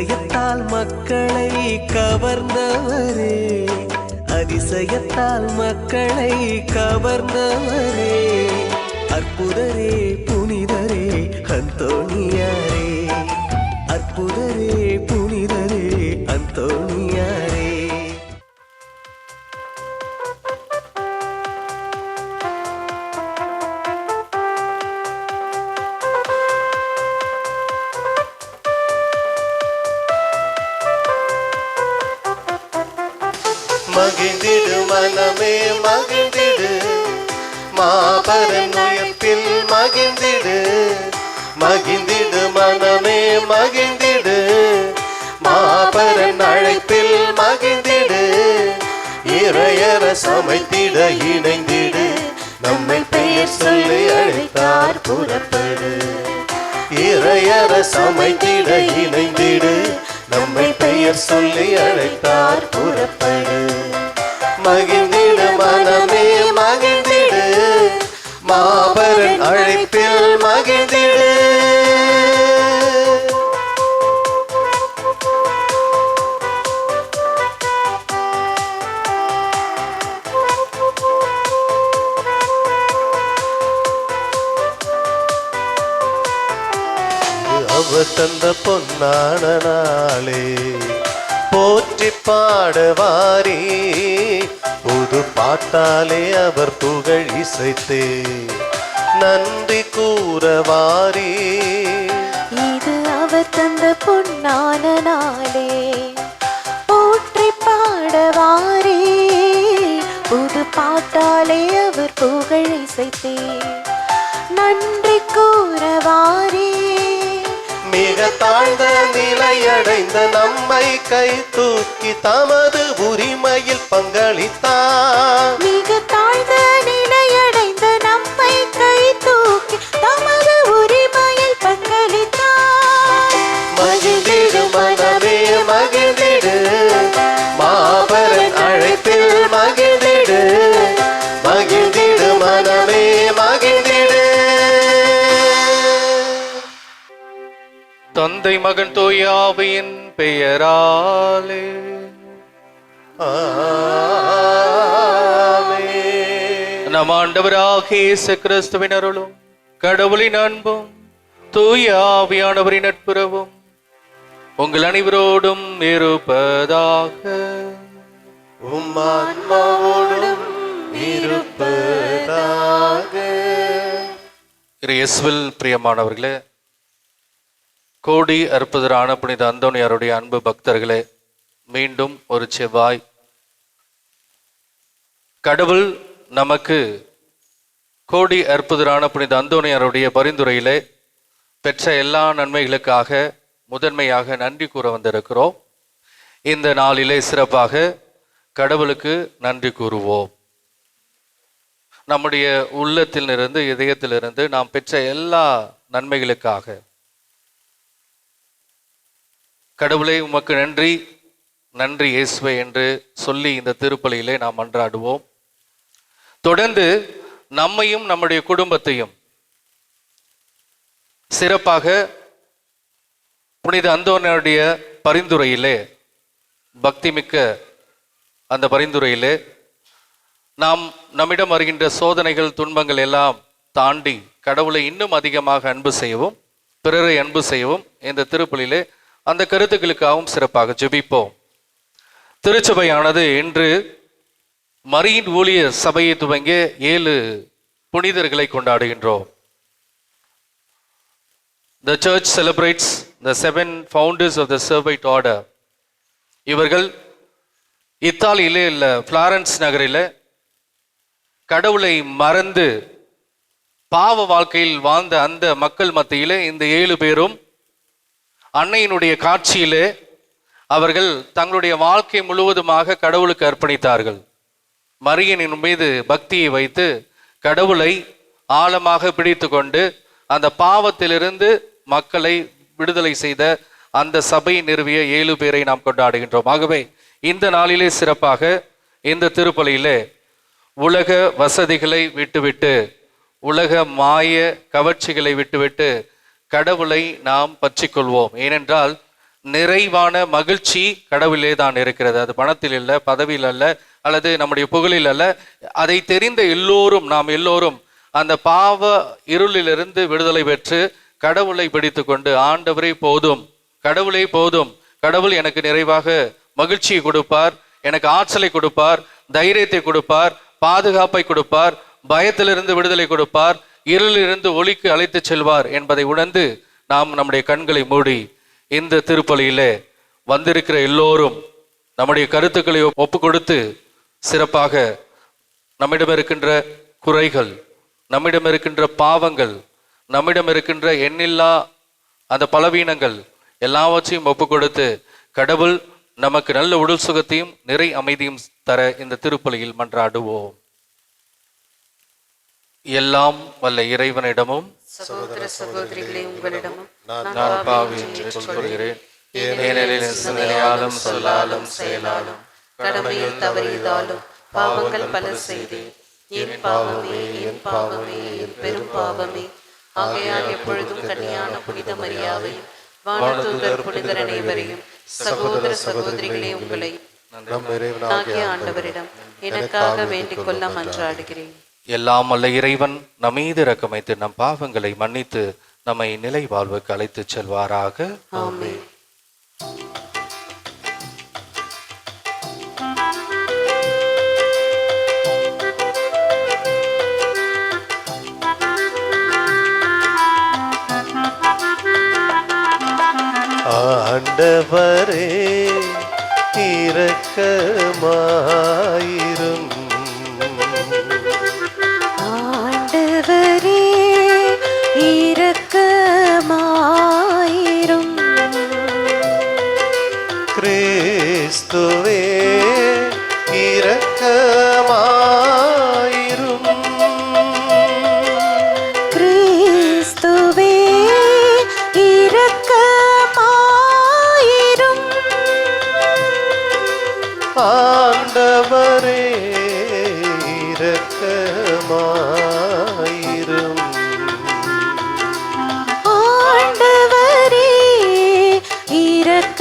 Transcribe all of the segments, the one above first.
அதிசயத்தால் மக்களை கவர்ந்தவரே, அதிசயத்தால் மக்களை கவர்ந்தவரே, அற்புதரே புனிதரே அந்தோணியாரே, அற்புதரே புனிதரே அந்தோணியாரே. மகிழ்ந்திடு மனமே மகிழ்ந்திடு, மாபரன் உயிர்ப்பில் மகிழ்ந்திடு. மகிழ்ந்திடு மனமே மகிழ்ந்திடு, மாபரன் அழைப்பில் மகிழ்ந்திடு. இறையர சமைத்திட இணைந்திடு, நம்மை பெயர் சொல்லி அழைத்தார் புறப்படு. இறையர சமைத்திட இணைந்திடு, நம்மை பெயர் சொல்லி அழைத்தார் புறப்படு. மகிழ்ந்திடு மனமே மகிழ்ந்திடு, மாபரன் அழைப்பில் மகிழ்ந்திடு. அவர் தந்த பொன்னான நாளே, போற்றி பாடவாரி. புது பாட்டாலே அவர் புகழ் இசைத்தே நன்றி கூறவாரி. இது அவர் தந்த பொன்னான நாளே, போற்றி பாடவாரி. புது பாட்டாலே அவர் புகழ் இசைத்தே நன்றி கூறவாரி. மிக தாழ்ந்த நிலையடைந்த நம்மை கை தூக்கி தமது உரிமையில் பங்களித்தார். மிக தாழ்ந்த நிலையடைந்த நம்மை கை தூக்கி தமது உரிமையில் பங்களித்தார். மகிழ்ந்திடு மனமே மகிழ்ந்திடு, மாபரன் அழைப்பில் மகிழ்ந்திடு. மகிழ்ந்திடு மனமே மகிழ்ந்திடு. தந்தை மகன் தூய ஆவியின் பெயராலே ஆமென். நம் ஆண்டவராகிய இயேசு கிறிஸ்துவின் அருளும் கடவுளின் அன்பும் தூய ஆவியானவரின் நட்புறவும் உங்கள் அனைவரோடும் இருப்பதாக. உம் ஆன்மாவோடும் இருப்பதாக. இயேசுவில் பிரியமானவர்களே, கோடி அற்புதரான புனித அந்தோணியாருடைய அன்பு பக்தர்களே, மீண்டும் ஒரு செவ்வாய் கடவுள் நமக்கு கோடி அற்புதரான புனித அந்தோணியாருடைய பரிந்துரையிலே பெற்ற எல்லா நன்மைகளுக்காக முதன்மையாக நன்றி கூற வந்திருக்கிறோம். இந்த நாளிலே சிறப்பாக கடவுளுக்கு நன்றி கூறுவோம். நம்முடைய உள்ளத்திலிருந்து இதயத்திலிருந்து நாம் பெற்ற எல்லா நன்மைகளுக்காக கடவுளே உமக்கு நன்றி, நன்றி இயேசுவே என்று சொல்லி இந்த திருப்பலியிலே நாம் மன்றாடுவோம். தொடர்ந்து நம்மையும் நம்முடைய குடும்பத்தையும் சிறப்பாக புனித அந்தோணியாருடைய பரிந்துரையிலே, பக்திமிக்க அந்த பரிந்துரையிலே நாம் நம்மிடம் வருகின்ற சோதனைகள் துன்பங்கள் எல்லாம் தாண்டி கடவுளை இன்னும் அதிகமாக அன்பு செய்யவும் பிறரை அன்பு செய்யவும் இந்த திருப்பலியிலே அந்த கருத்துக்களுக்காகவும் சிறப்பாக ஜெபிப்போம். திருச்சபையானது இன்று மரியின் ஊழியர் சபையை துவங்கிய 7 புனிதர்களை கொண்டாடுகின்றோம். The church celebrates the 7 founders of the Servite order. இவர்கள் இத்தாலியிலே இல்ல பிளாரன்ஸ் நகரில் கடவுளை மறந்து பாவ வாழ்க்கையில் வாழ்ந்த அந்த மக்கள் மத்தியிலே இந்த 7 பேரும் அன்னையினுடைய காட்சியிலே அவர்கள் தங்களுடைய வாழ்க்கை முழுவதுமாக கடவுளுக்கு அர்ப்பணித்தார்கள். மரியனின் மீது பக்தியை வைத்து கடவுளை ஆழமாக பிடித்து கொண்டு அந்த பாவத்திலிருந்து மக்களை விடுதலை செய்த அந்த சபை நிறுவிய 7 பேரை நாம் கொண்டாடுகின்றோம். ஆகவே இந்த நாளிலே சிறப்பாக இந்த திருப்பலியிலே உலக வசதிகளை விட்டுவிட்டு, உலக மாய கவர்ச்சிகளை விட்டுவிட்டு கடவுளை நாம் பற்றிக்கொள்வோம். ஏனென்றால் நிறைவான மகிழ்ச்சி கடவுளே தான் இருக்கிறது. அது பணத்தில் அல்ல, பதவியில் அல்ல, அல்லது நம்முடைய புகழில் அல்ல. அதை தெரிந்த எல்லோரும், நாம் எல்லோரும் அந்த பாவ இருளிலிருந்து விடுதலை பெற்று கடவுளை பிடித்து கொண்டு, ஆண்டவரே போதும், கடவுளே போதும், கடவுள் எனக்கு நிறைவாக மகிழ்ச்சியை கொடுப்பார், எனக்கு ஆற்றலை கொடுப்பார், தைரியத்தை கொடுப்பார், பாதுகாப்பை கொடுப்பார், பயத்திலிருந்து விடுதலை கொடுப்பார், இருளிலிருந்து ஒளிக்கு அழைத்து செல்வார் என்பதை உணர்ந்து நாம் நம்முடைய கண்களை மூடி இந்த திருப்பலியிலே வந்திருக்கிற எல்லோரும் நம்முடைய கருத்துக்களை ஒப்பு கொடுத்து சிறப்பாக நம்மிடம் இருக்கின்ற குறைகள், நம்மிடம் இருக்கின்ற பாவங்கள், நம்மிடம் இருக்கின்ற எண்ணில்லா அந்த பலவீனங்கள் எல்லாவற்றையும் ஒப்பு கொடுத்து கடவுள் நமக்கு நல்ல உடல் சுகத்தையும் நிறை அமைதியும் தர இந்த திருப்பலியில் மன்றாடுவோம். எல்லாம் வல்ல இறைவனிடமும் சகோதர சகோதரிகளே உங்களிடமும் நான் பாவி என்று சொல்கிறேன். ஏனெனில் சிந்தனையாலும் சொல்லாலும் செயலாலும் கடமையில் தவறியதாலும் பாவங்கள் பல செய்தேன். என் பாவமே, என் பாவமே, என் பெரும் பாவமே. ஆகையால் எப்பொழுதும் கன்னியான புனித மரியாதையும் வானதூதர் புனிதர் அனைவரையும் சகோதர சகோதரிகளே உங்களை ஆகிய ஆண்டவரிடம் எனக்காக வேண்டிக் கொள்ள மன்றாடுகிறேன். எல்லாம் வல்ல இறைவன் நம் மீது இரக்கமைத்து நம் பாவங்களை மன்னித்து நம்மை நிலை வாழ்வுக்கு அழைத்து செல்வாராக. ஆமென். ஆண்டவரே இரக்கமாயிரும். ஆண்டவரே இரக்கமாயிரும். கிறிஸ்துவே இரக்கமாயிரும். கிறிஸ்துவே இரக்கமாயிரும். ஆண்டவரே இரக்கமாயிரும். ஆண்டவரே இரக்கமாயிரும்.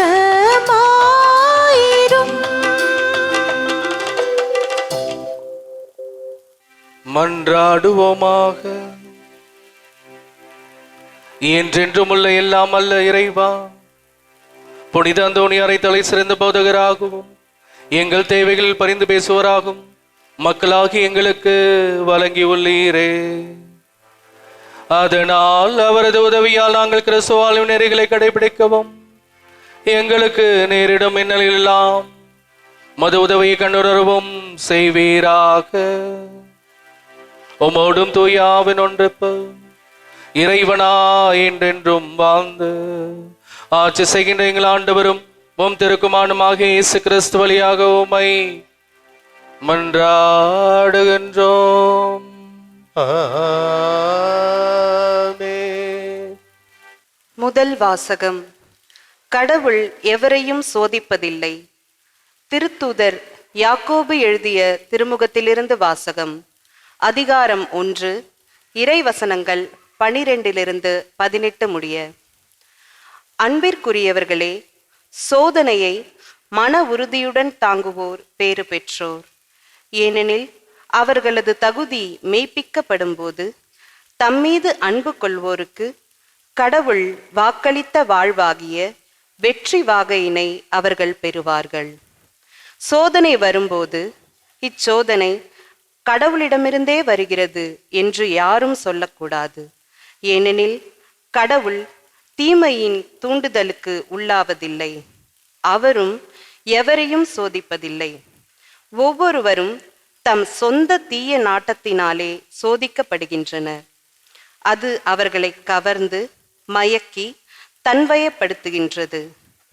மன்றாடுவோமாக. என்றென்றும் உள்ள எல்லாம் அல்ல இறைவா, புனித அந்தோணியாரை தலை சிறந்த போதகராகவும் எங்கள் தேவைகளில் பரிந்து பேசுவராகும் மக்களாகி எங்களுக்கு வழங்கி உள்ளீரே. அதனால் அவரது உதவியால் நாங்கள் கிறிஸ்துவாலும் நெறிகளை கடைபிடிக்கவும் எங்களுக்கு நேரிடும் இன்னலெல்லாம் மது உதவியை கண்டுணரவும் செய்வீராக. உமோடும் தூயாவின் ஒன்றிப்பு இறைவனா என்றென்றும் வாழ்ந்து ஆட்சி செய்கின்ற எங்கள் ஆண்டவரும் உம் திருக்குமாரனுமாக இயேசு கிறிஸ்து வழியாக உம்மை மன்றாடுகின்றோம். ஆமென். முதல் வாசகம். கடவுள் எவரையும் சோதிப்பதில்லை. திருத்தூதர் யாக்கோபு எழுதிய திருமுகத்திலிருந்து வாசகம். அதிகாரம் 1, இறைவசனங்கள் 12-18 முடிய. அன்பிற்குரியவர்களே, சோதனையை மன உறுதியுடன் தாங்குவோர் பேறு பெற்றோர். ஏனெனில் அவர்களது தகுதி மெய்ப்பிக்கப்படும் போது தம்மீது அன்பு கொள்வோருக்கு கடவுள் வாக்களித்த வாழ்வாகிய வெற்றி வாகையினை அவர்கள் பெறுவார்கள். சோதனை வரும்போது இச்சோதனை கடவுளிடமிருந்தே வருகிறது என்று யாரும் சொல்லக்கூடாது. ஏனெனில் கடவுள் தீமையின் தூண்டுதலுக்கு உள்ளாவதில்லை. அவரும் எவரையும் சோதிப்பதில்லை. ஒவ்வொருவரும் தம் சொந்த தீய நாட்டத்தினாலே சோதிக்கப்படுகின்றனர். அது அவர்களை கவர்ந்து மயக்கி தன்வயப்படுத்துகின்றது.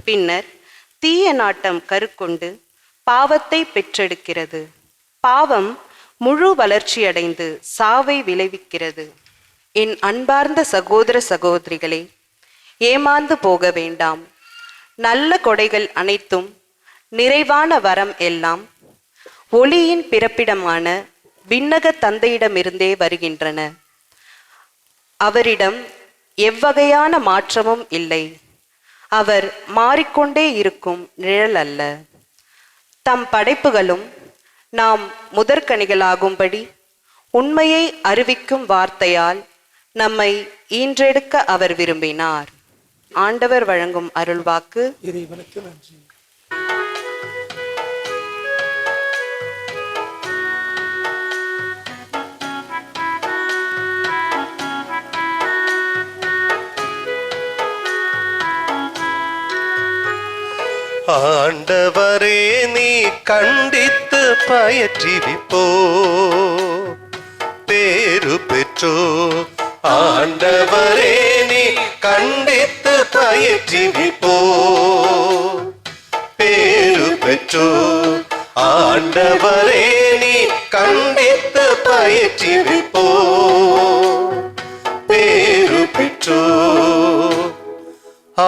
பின்னர் தீய நாட்டம் கருக்கொண்டு பாவத்தை பெற்றெடுக்கிறது. பாவம் முழு வளர்ச்சியடைந்து சாவை விளைவிக்கிறது. என் அன்பார்ந்த சகோதர சகோதரிகளே, ஏமாந்து போக வேண்டாம். நல்ல கொடைகள் அனைத்தும், நிறைவான வரம் எல்லாம் ஒளியின் பிறப்பிடமான விண்ணக தந்தையிடமிருந்தே வருகின்றன. அவரிடம் எவ்வகையான மாற்றமும் இல்லை. அவர் மாறிக்கொண்டே இருக்கும் நிழல் அல்ல. தம் படைப்புகளும் நாம் முதற்கனிகளாகும்படி உண்மையை அறிவிக்கும் வார்த்தையால் நம்மை ஈன்றெடுக்க அவர் விரும்பினார். ஆண்டவர் வழங்கும் அருள்வாக்கு. இறைவனுக்கு நன்றி. ஆண்டவரே நீ கண்டித்து பயிற்றுவிப்போ பேரு பெற்றோ. ஆண்டவரே நீ கண்டித்து பயிற்றுவிப்போ பேரு பெற்றோ. ஆண்டவரே நீ கண்டித்து பயிற்றுவிப்போ பேரு பெற்றோ.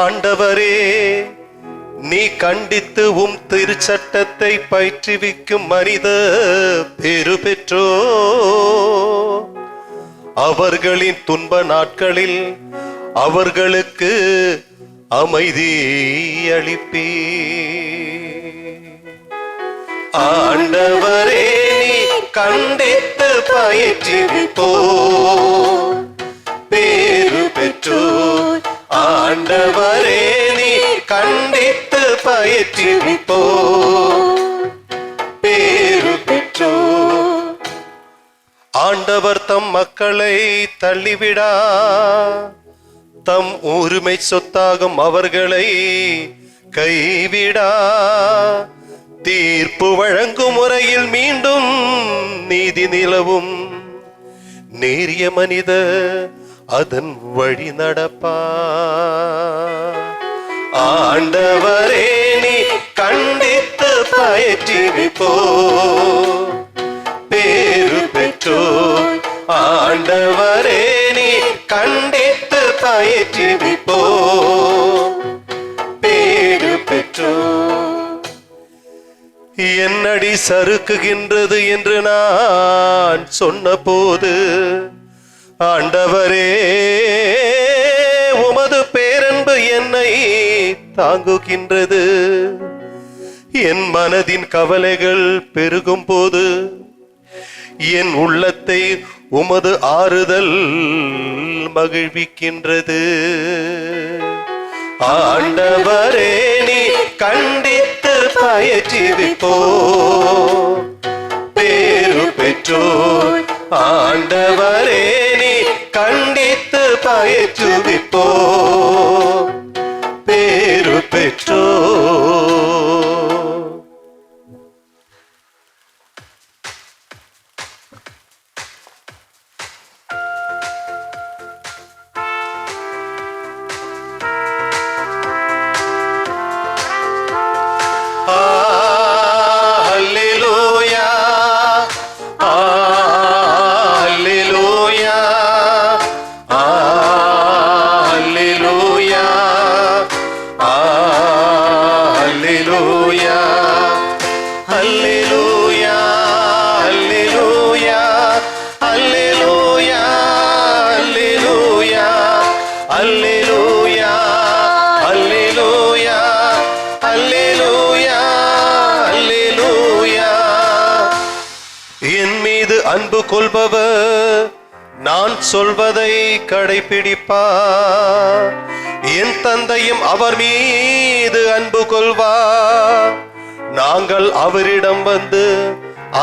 ஆண்டவரே நீ கண்டித்து திருச்சட்டத்தை பயிற்றுவிக்கும் மனித பேறு பெற்றோ. அவர்களின் துன்ப நாட்களில் அவர்களுக்கு அமைதி அளிப்பீ. ஆண்டவரே நீ கண்டித்து பயிற்றுவிப்போ பேறு பெற்றோ. ஆண்டவரே நீ கண்டித்து பயிற்றுவிப்போ பேறு பெற்றோ. ஆண்டவர் தம் மக்களை தள்ளிவிடா, தம் உரிமை சொத்தாகும் அவர்களை கைவிடா. தீர்ப்பு வழங்கும் முறையில் மீண்டும் நீதி நிலவும். நேரிய மனித அதன் வழி நடப்பா. ஆண்டவரே நீ கண்டித்து பயிற்றுவிப்போ பேறு பெற்றோ. ஆண்டவரே நீ கண்டித்து பயிற்றுவிப்போ பேறு பெற்றோ. என்னடி சறுக்குகின்றது என்று நான் சொன்ன போது, ஆண்டவரே உமது பேரன்பு என்னை தாங்குகின்றது. என் மனதின் கவலைகள் பெருகும் போது என் உள்ளத்தை உமது ஆறுதல் மகிழ்விக்கின்றது. ஆண்டவரே நீ கண்டித்து பயிற்றுவிப்போ பேறு பெற்றோ. ஆண்டவரே நீ கண்டித்து பயிற்றுவிப்போ பேறு பெற்றோ. அன்பு கொள்பவர் நான் சொல்வதை கடைபிடிப்பார். என் தந்தையும் அவர் மீது அன்பு கொள்வார். நாங்கள் அவரிடம் வந்து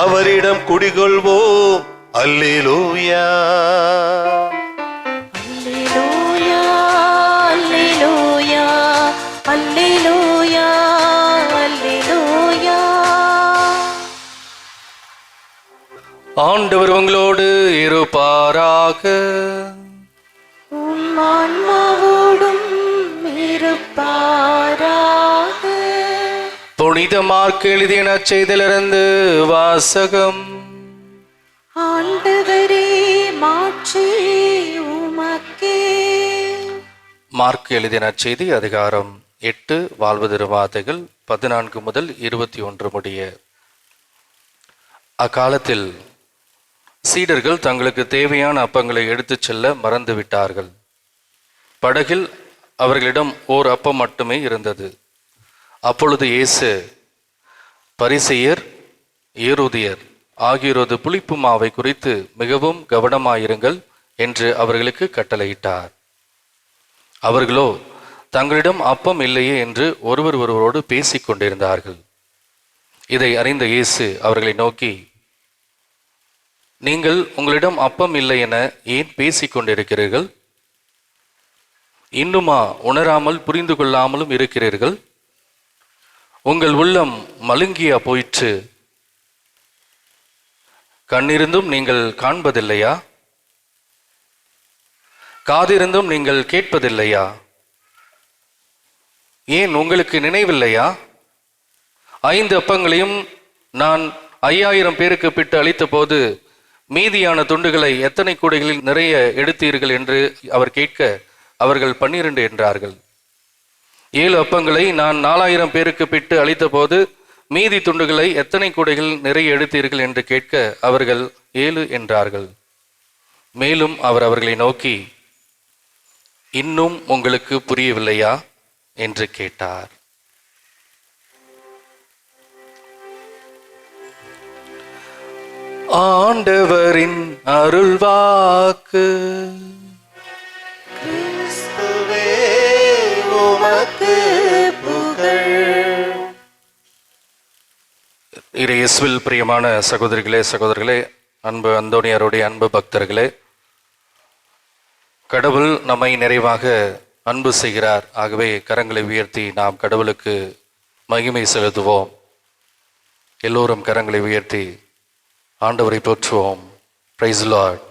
அவரிடம் குடிகொள்வோம். அல்லேலூயா அல்லேலூயா அல்லேலூயா அல்லேலூயா அல்லேலூயா. ஆண்டவர் உங்களோடு இருப்பாராக. உம் ஆன்மாவோடும் இருப்பாராக. புனித மார்க் எழுதிய நற்செய்தியிலிருந்து வாசகம். ஆண்டவரே மாட்சி உமக்கே. மார்க் எழுதிய நற்செய்தி அதிகாரம் 8 வாழ்வு வார்த்தைகள் 14 முதல் 21 முடிய. அக்காலத்தில் சீடர்கள் தங்களுக்கு தேவையான அப்பங்களை எடுத்துச் செல்ல மறந்துவிட்டார்கள். படகில் அவர்களிடம் ஓர் அப்பம் மட்டுமே இருந்தது. அப்பொழுது இயேசு பரிசேயர் ஏரோதியர் ஆகியோரது புளிப்பு மாவை குறித்து மிகவும் கவனமாயிருங்கள் என்று அவர்களுக்கு கட்டளையிட்டார். அவர்களோ தங்களிடம் அப்பம் இல்லையே என்று ஒருவர் ஒருவரோடு பேசிக் கொண்டிருந்தார்கள். இதை அறிந்த இயேசு அவர்களை நோக்கி, நீங்கள் உங்களிடம் அப்பம் இல்லை என ஏன் பேசிக் கொண்டிருக்கிறீர்கள்? இன்னுமா உணராமல் புரிந்து கொள்ளாமலும் இருக்கிறீர்கள்? உங்கள் உள்ளம் மழுங்கியா போயிற்று? கண்ணிருந்தும் நீங்கள் காண்பதில்லையா? காதிருந்தும் நீங்கள் கேட்பதில்லையா? ஏன் உங்களுக்கு நினைவில்லையா? 5 அப்பங்களையும் நான் 5000 பேருக்கு பிட்டு அளித்த போது மீதியான துண்டுகளை எத்தனை கூடைகளில் நிறைய எடுத்தீர்கள் என்று அவர் கேட்க, அவர்கள் 12 என்றார்கள். 7 அப்பங்களை நான் 4000 பேருக்கு பிட்டு அளித்த போது மீதி துண்டுகளை எத்தனை கூடைகள் நிறைய எடுத்தீர்கள் என்று கேட்க, அவர்கள் 7 என்றார்கள். மேலும் அவர் அவர்களை நோக்கி, இன்னும் உங்களுக்கு புரியவில்லையா என்று கேட்டார். ஆண்டவரின் அருள்வாக்கு. இயேசுவில் பிரியமான சகோதரிகளே, அன்பு அந்தோனியாருடைய அன்பு பக்தர்களே, கடவுள் நம்மை நிறைவாக அன்பு செய்கிறார். ஆகவே கரங்களை உயர்த்தி நாம் கடவுளுக்கு மகிமை செலுத்துவோம். எல்லோரும் கரங்களை உயர்த்தி ஆண்டவரை போற்றுவோம். Praise Lord,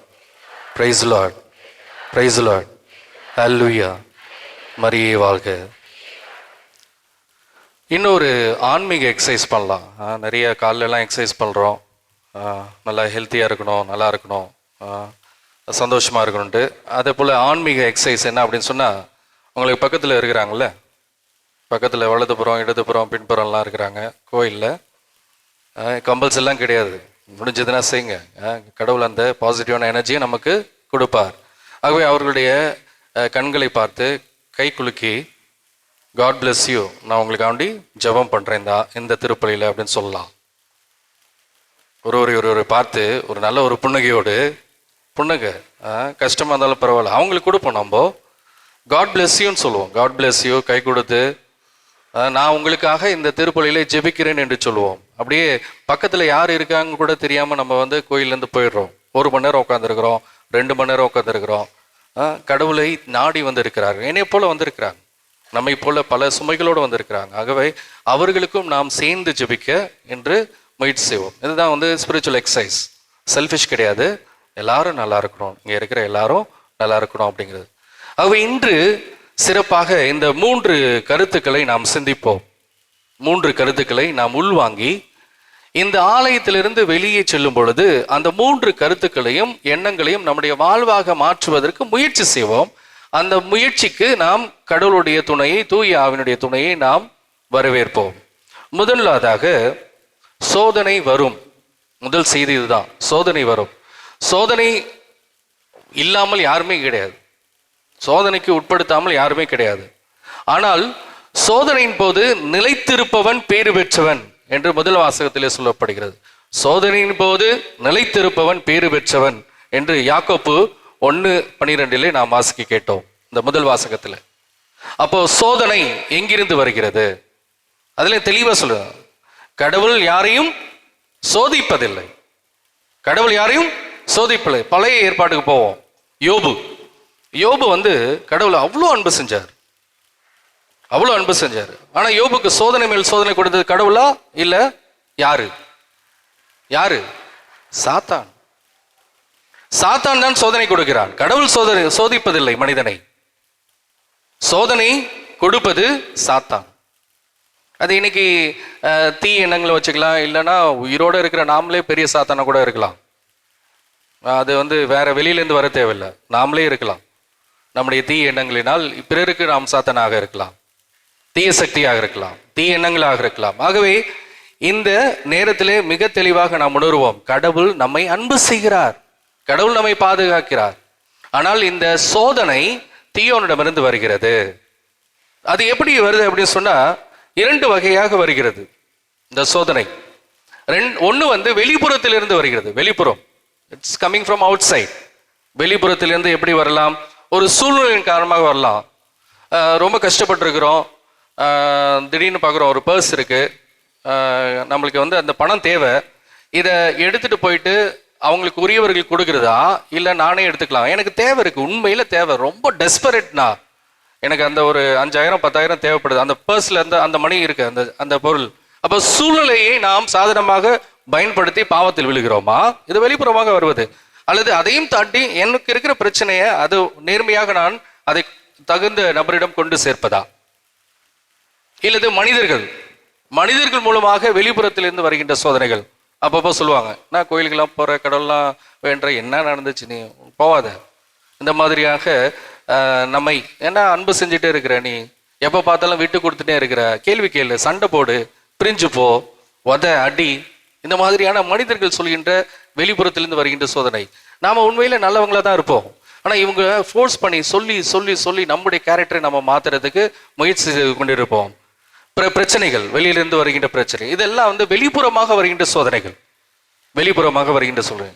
praise Lord, praise Lord, hallelujah, மரியே வாழ்க. இன்னொரு ஆன்மீக எக்ஸசைஸ் பண்ணலாம். நிறைய காலையிலலாம் எக்ஸசைஸ் பண்ணுறோம், நல்லா ஹெல்த்தியாக இருக்கணும், நல்லா இருக்கணும், சந்தோஷமாக இருக்கணுன்ட்டு. அதே போல் ஆன்மீக எக்ஸசைஸ் என்ன அப்படின்னு சொன்னால், உங்களுக்கு பக்கத்தில் இருக்கிறாங்கள, பக்கத்தில் வலதுபுறம் இடதுபுறம் பின்புறம்லாம் இருக்கிறாங்க கோயிலில், கம்பல்ஸ் எல்லாம் கிடையாது, முடிஞ்சதுன்னா செய்யுங்க. கடவுள் அந்த பாசிட்டிவான எனர்ஜியை நமக்கு கொடுப்பார். ஆகவே அவர்களுடைய கண்களை பார்த்து கை குலுக்கி, காட் பிளஸ் யூ, நான் உங்களுக்காண்டி ஜெபம் பண்ணுறேன் இந்த திருப்பலியில் அப்படின்னு சொல்லலாம். ஒரு பார்த்து ஒரு நல்ல ஒரு புன்னகையோடு, புன்னகை கஷ்டமாக இருந்தாலும் பரவாயில்ல, அவங்களுக்கு கொடுப்போம். நம்ம காட் பிளஸ் யூன்னு சொல்லுவோம். காட் பிளஸ் யூ கை கொடுத்து, நான் உங்களுக்காக இந்த திருப்பலியிலே ஜெபிக்கிறேன் என்று சொல்லுவோம். அப்படியே பக்கத்தில் யார் இருக்காங்க கூட தெரியாமல் நம்ம கோயிலேருந்து போயிடுறோம். 1 மணி நேரம் உட்காந்துருக்குறோம், 2 மணி நேரம் உட்காந்துருக்குறோம். கடவுளை நாடி வந்திருக்கிறார்கள், என்னை போல வந்திருக்கிறாங்க, நம்மை போல பல சுமைகளோடு வந்திருக்கிறாங்க. ஆகவே அவர்களுக்கும் நாம் சேர்ந்து ஜெபிக்க என்று முயற்சி செய்வோம். இதுதான் ஸ்பிரிச்சுவல் எக்ஸசைஸ். செல்ஃபிஷ் கிடையாது, எல்லாரும் நல்லா இருக்கணும், இங்கே இருக்கிற எல்லாரும் நல்லா இருக்கணும் அப்படிங்கிறது. ஆகவே இன்று சிறப்பாக இந்த 3 கருத்துக்களை நாம் சிந்திப்போம். 3 கருத்துக்களை நாம் உள்வாங்கி இந்த ஆலயத்திலிருந்து வெளியே செல்லும் பொழுது அந்த 3 கருத்துக்களையும் எண்ணங்களையும் நம்முடைய வாழ்வாக மாற்றுவதற்கு முயற்சி செய்வோம். அந்த முயற்சிக்கு நாம் கடவுளுடைய துணையை, தூய ஆவியினுடைய துணையை நாம் வரவேற்போம். முதலாவதாக சோதனை வரும். முதல் செய்தி இதுதான், சோதனை வரும். சோதனை இல்லாமல் யாருமே கிடையாது, சோதனைக்கு உட்படுத்தாமல் யாருமே கிடையாது. ஆனால் சோதனையின் போது நிலைத்திருப்பவன் பேறு பெற்றவன் என்று முதல் வாசகத்திலே சொல்லப்படுகிறது. சோதனையின் போது நிலைத்திருப்பவன் பேறு பெற்றவன் என்று யாக்கோப்பு 1:12 நாம் வாசிக்க கேட்டோம் இந்த முதல் வாசகத்தில். அப்போ சோதனை எங்கிருந்து வருகிறது? அதுல தெளிவா சொல்லுங்க, கடவுள் யாரையும் சோதிப்பதில்லை, கடவுள் யாரையும் சோதிப்பதில்லை. பழைய ஏற்பாட்டுக்கு போவோம். யோபு கடவுளை அவ்வளோ அன்பு செஞ்சார், அவ்வளோ அன்பு செஞ்சார். ஆனா யோபுக்கு சோதனை மேல் சோதனை கொடுத்தது கடவுளா இல்ல யாரு? சாத்தான். சாத்தான் தான் சோதனை கொடுக்கிறான். கடவுள் சோதிப்பதில்லை மனிதனை, சோதனை கொடுப்பது சாத்தான். அது இன்னைக்கு தீ எண்ணங்களை வச்சுக்கலாம், இல்லைன்னா உயிரோட இருக்கிற நாமளே பெரிய சாத்தானா கூட இருக்கலாம். அது வேற வெளியிலேருந்து வர தேவையில்லை, நாமளே இருக்கலாம். நம்முடைய தீய எண்ணங்களினால் பிறருக்கு நாம் சாத்தனாக இருக்கலாம், தீய சக்தியாக இருக்கலாம், தீய எண்ணங்களாக இருக்கலாம். ஆகவே இந்த நேரத்திலே மிக தெளிவாக நாம் உணர்வோம், கடவுள் நம்மை அன்பு செய்கிறார், கடவுள் நம்மை பாதுகாக்கிறார். ஆனால் இந்த சோதனை தீயோனிடமிருந்து வருகிறது. அது எப்படி வருது அப்படின்னு சொன்னா 2 வகையாக வருகிறது இந்த சோதனை. ஒன்று வந்து வெளிப்புறத்திலிருந்து வருகிறது. வெளிப்புறம், it's coming from outside. வெளிப்புறத்திலிருந்து எப்படி வரலாம்? ஒரு சூழ்நிலையின் காரணமாக வரலாம். ரொம்ப கஷ்டப்பட்டுருக்குறோம், திடீர்னு பார்க்குறோம் ஒரு பர்ஸ் இருக்கு, நம்மளுக்கு வந்து அந்த பணம் தேவை, இதை எடுத்துட்டு போயிட்டு அவங்களுக்கு உரியவர்களுக்கு கொடுக்குறதா இல்லை நானே எடுத்துக்கலாம்? எனக்கு தேவை இருக்கு, உண்மையில தேவை, ரொம்ப டெஸ்பரேட்னா, எனக்கு அந்த ஒரு 5,000 10,000 தேவைப்படுது, அந்த பர்ஸ்ல இருந்து அந்த மணி இருக்கு, அந்த அந்த பொருள். அப்போ சூழ்நிலையை நாம் சாதனமாக பயன்படுத்தி பாவத்தில் விழுகிறோமா? இது வெளிப்புறமாக வருவது. அல்லது அதையும் தாண்டி எனக்கு இருக்கிற பிரச்சனையை அது நேர்மையாக நான் அதை தகுந்த நபரிடம் கொண்டு சேர்ப்பதா? இல்லது மனிதர்கள் மூலமாக வெளிப்புறத்திலிருந்து வருகின்ற சோதனைகள். அப்பப்போ சொல்லுவாங்க, நான் கோயிலுக்கெல்லாம் போற, கடவுள்லாம் வேண்ட, என்ன நடந்துச்சு, நீ போவாத. இந்த மாதிரியாக நம்மை என்ன அன்பு செஞ்சுட்டே இருக்கிற, நீ எப்போ பார்த்தாலும் விட்டு கொடுத்துட்டே இருக்கிற, கேள்வி கேளு, சண்டை போடு, பிரிஞ்சு போ, அடி, இந்த மாதிரியான மனிதர்கள் சொல்கின்ற வெளிப்புறத்திலிருந்து வருகின்ற சோதனை. நாம உண்மையில நல்லவங்களா தான் இருப்போம். ஆனா இவங்க ஃபோர்ஸ் பண்ணி சொல்லி சொல்லி சொல்லி நம்முடைய கேரக்டரை நம்ம மாத்துறதுக்கு முயற்சி செய்து கொண்டிருப்போம். பிரச்சனைகள், வெளியிலிருந்து வருகின்ற பிரச்சனை, இதெல்லாம் வந்து வெளிப்புறமாக வருகின்ற சோதனைகள். வெளிப்புறமாக வருகின்ற சோதனை.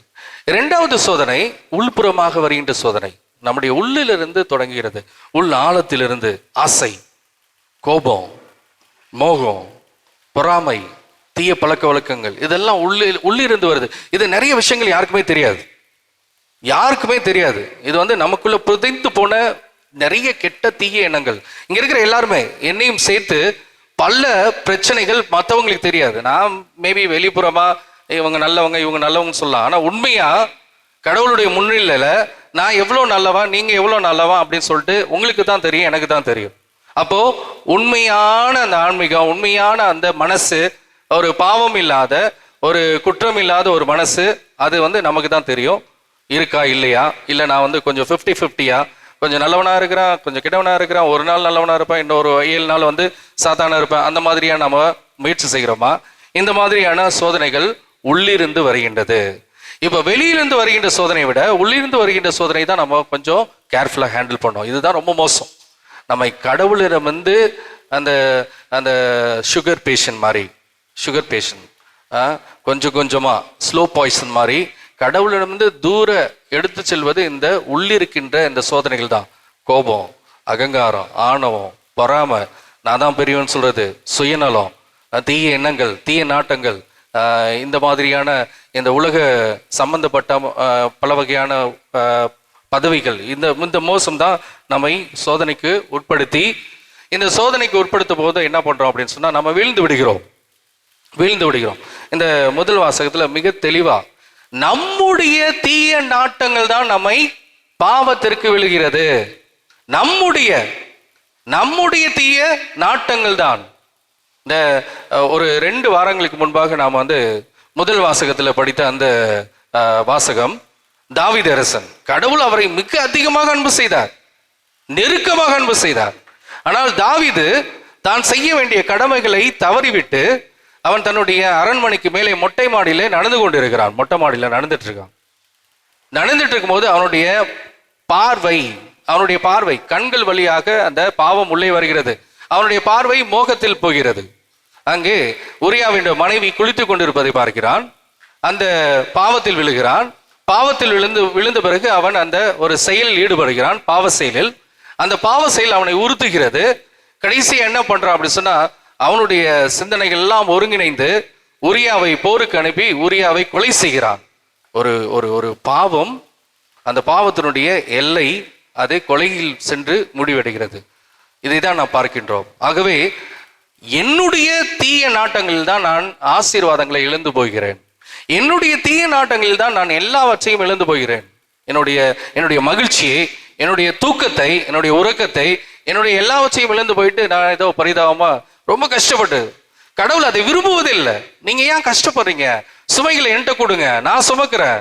2வது சோதனை உள்புறமாக வருகின்ற சோதனை. நம்முடைய உள்ளிலிருந்து தொடங்குகிறது. உள் ஆழத்திலிருந்து ஆசை, கோபம், மோகம், பொறாமை, தீய பழக்க வழக்கங்கள், இதெல்லாம் உள்ளிருந்து வருது. இது நிறைய விஷயங்கள் யாருக்குமே தெரியாது. இது வந்து நமக்குள்ள புதைந்து போன நிறைய கெட்ட தீய எண்ணங்கள். இங்க இருக்கிற எல்லாருமே, என்னையும் சேர்த்து, பல பிரச்சனைகள் மற்றவங்களுக்கு தெரியாது. நான் மேபி வெளிப்புறமா இவங்க நல்லவங்க சொல்லலாம். ஆனா உண்மையா கடவுளுடைய முன்னிலையில நான் எவ்வளவு நல்லவன், நீங்க எவ்வளவு நல்லவன் அப்படின்னு சொல்லிட்டு உங்களுக்கு தான் தெரியும், எனக்கு தான் தெரியும். அப்போ உண்மையான அந்த ஆன்மீகம், உண்மையான அந்த மனசு, ஒரு பாவம் இல்லாத, ஒரு குற்றம் இல்லாத ஒரு மனசு, அது வந்து நமக்கு தான் தெரியும். இருக்கா இல்லையா, இல்லை நான் வந்து கொஞ்சம் 50-50யா, கொஞ்சம் நல்லவனா இருக்கிறான், கொஞ்சம் கெட்டவனா இருக்கிறான், ஒரு நாள் நல்லவனா இருப்பேன், இன்னொரு 7 நாள் வந்து சாத்தானா இருப்பேன், அந்த மாதிரியான நம்ம முயற்சி செய்கிறோமா? இந்த மாதிரியான சோதனைகள் உள்ளிருந்து வருகின்றது. இப்ப வெளியிலிருந்து வருகின்ற சோதனையை விட உள்ளிருந்து வருகின்ற சோதனை தான் நம்ம கொஞ்சம் கேர்ஃபுல்லா ஹேண்டில் பண்ணோம். இதுதான் ரொம்ப மோசம். நம்ம கடவுளிடம் வந்து அந்த அந்த சுகர் பேஷண்ட் கொஞ்சம் கொஞ்சமா ஸ்லோ பாய்சன் மாதிரி கடவுளிடமிருந்து தூர எடுத்து செல்வது இந்த உள்ளிருக்கின்ற இந்த சோதனைகள் தான். கோபம், அகங்காரம், ஆணவம், பொறாமை, நான் தான் பெரியவன் சொல்றது, சுயநலம், தீய எண்ணங்கள், தீய நாட்டங்கள், இந்த மாதிரியான இந்த உலக சம்பந்தப்பட்ட பல வகையான பதவிகள், இந்த மோசம் தான் நம்மை சோதனைக்கு உட்படுத்தி, இந்த சோதனைக்கு உட்படுத்தும் போது என்ன பண்றோம் அப்படின்னு சொன்னா நம்ம வீழ்ந்து விடுகிறோம். இந்த முதல் வாசகத்துல மிக தெளிவா நம்முடைய தீய நாட்டங்கள் தான் நம்மை பாவத்திற்கு விழுகிறது. நம்முடைய தீய நாட்டங்கள் தான். இந்த ஒரு 2 வாரங்களுக்கு முன்பாக நாம் வந்து முதல் வாசகத்துல படித்த அந்த வாசகம், தாவீது அரசன், கடவுள் அவரை மிக அதிகமாக அன்பு செய்தார், நெருக்கமாக அன்பு செய்தார். ஆனால் தாவீது தான் செய்ய வேண்டிய கடமைகளை தவறிவிட்டு அவன் தன்னுடைய அரண்மனைக்கு மேலே மொட்டை மாடியில நடந்து கொண்டிருக்கிறான். மொட்டை மாடியில நடந்துட்டு இருக்கும்போது அவனுடைய பார்வை கண்கள் வழியாக அந்த பாவம் உள்ளே வருகிறது. அவனுடைய பார்வை மோகத்தில் போகிறது. அங்கே உரியாவின் மனைவி குளித்துக் கொண்டிருப்பதை பார்க்கிறான். அந்த பாவத்தில் விழுகிறான். பாவத்தில் விழுந்த பிறகு அவன் அந்த ஒரு செயலில் ஈடுபடுகிறான், பாவ செயலில். அந்த பாவ செயல் அவனை உறுத்துகிறது. கடைசியா என்ன பண்றான் அப்படி சொன்னா, அவனுடைய சிந்தனைகள் எல்லாம் ஒருங்கிணைந்து உரியாவை போருக்கு அனுப்பி உரியாவை கொலை செய்கிறான். ஒரு பாவம், அந்த பாவத்தினுடைய எல்லை அது கொலையில் சென்று முடிவடைகிறது. இதைதான் நாம் பார்க்கின்றோம். ஆகவே என்னுடைய தீய நாட்டங்களில் தான் நான் ஆசீர்வாதங்களை இழந்து போகிறேன். என்னுடைய தீய நாட்டங்களில் தான் நான் எல்லாவற்றையும் இழந்து போகிறேன். என்னுடைய மகிழ்ச்சியை, என்னுடைய தூக்கத்தை, என்னுடைய உறக்கத்தை, என்னுடைய எல்லாவற்றையும் இழந்து போயிட்டு நான் ஏதோ பரிதாபமா ரொம்ப கஷ்டப்பட்டு, கடவுள் அதை விரும்புவதில்லை. நீங்க ஏன் கஷ்டப்படுறீங்க? சுமைகளை என்கிட்ட கொடுங்க, நான் சுமக்கிறேன்.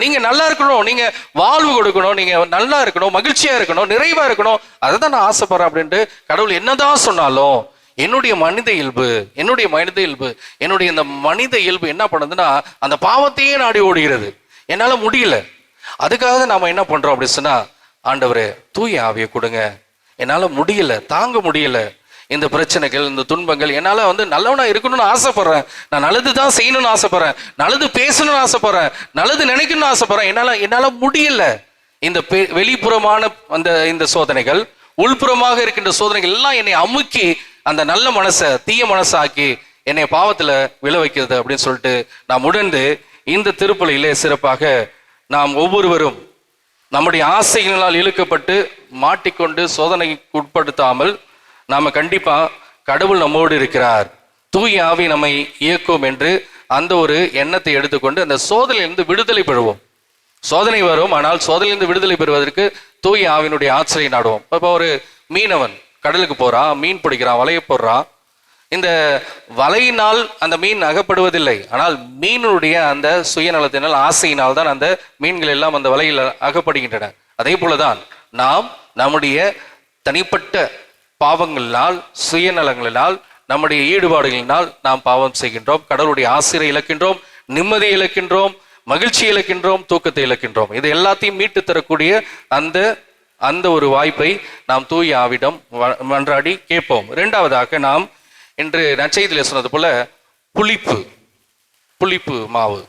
நீங்க நல்லா இருக்கணும், நீங்க வாழ்வு கொடுக்கணும், நீங்க நல்லா இருக்கணும், மகிழ்ச்சியா இருக்கணும், நிறைவா இருக்கணும், அதை தான் நான் ஆசைப்படுறேன் அப்படின்ட்டு கடவுள் என்னதான் சொன்னாலும் என்னுடைய மனித இயல்பு என்னுடைய இந்த மனித இயல்பு என்ன பண்ணுதுன்னா அந்த பாவத்தையே நாடி ஓடுகிறது. என்னால முடியல. அதுக்காக நாம என்ன பண்றோம் அப்படின்னு சொன்னா, ஆண்டவரே தூய ஆவியை கொடுங்க, என்னால முடியல, தாங்க முடியல இந்த பிரச்சனைகள், இந்த துன்பங்கள். என்னால நல்லவனா இருக்கணும்னு ஆசைப்படுறேன், நான் நல்லது தான் செய்யணும்னு ஆசைப்படுறேன், நல்லது பேசணும்னு ஆசைப்படுறேன், நல்லது நினைக்கணும்னு ஆசைப்படுறேன். என்னால முடியல. இந்த வெளிப்புறமான இந்த சோதனைகள், உள்புறமாக இருக்கின்ற சோதனைகள் எல்லாம் என்னை அமுக்கி அந்த நல்ல மனசை தீய மனசாக்கி என்னை பாவத்துல விழ வைக்கிறது அப்படின்னு சொல்லிட்டு நாம் உணர்ந்து இந்த திருப்பலியிலே சிறப்பாக நாம் ஒவ்வொருவரும் நம்முடைய ஆசைகளால் இழுக்கப்பட்டு மாட்டிக்கொண்டு சோதனைக்கு உட்படுத்தாமல் நாம கண்டிப்பா கடவுள் நம்மோடு இருக்கிறார், தூய ஆவி நம்மை இயக்கும் என்று அந்த ஒரு எண்ணத்தை எடுத்துக்கொண்டு அந்த சோதனையிலிருந்து விடுதலை பெறுவோம். சோதனை வரும், ஆனால் சோதனையிலிருந்து விடுதலை பெறுவதற்கு தூய ஆவியினுடைய ஆற்றலை நாடுவோம். இப்போ ஒரு மீனவன் கடலுக்கு போறான், மீன் பிடிக்கிறான், வலையை போடுறான். இந்த வலையினால் அந்த மீன் அகப்படுவதில்லை, ஆனால் மீனுடைய அந்த சுயநலத்தினால், ஆசையினால் தான் அந்த மீன்கள் எல்லாம் அந்த வலையில் அகப்படுகின்றன. அதே போலதான் நாம் நம்முடைய தனிப்பட்ட பாவங்களினால், சுயநலங்களினால், நம்முடைய ஈடுபாடுகளினால் நாம் பாவம் செய்கின்றோம், கடவுளுடைய ஆசிரை இழக்கின்றோம், நிம்மதியை இழக்கின்றோம், மகிழ்ச்சி இழக்கின்றோம், தூக்கத்தை இழக்கின்றோம். இது எல்லாத்தையும் மீட்டு தரக்கூடிய அந்த ஒரு வாய்ப்பை நாம் தூய ஆவிடம் மன்றாடி கேட்போம். இரண்டாவதாக நாம் இன்று நற்செய்தியிலே சொன்னது போல புளிப்பு மாவு,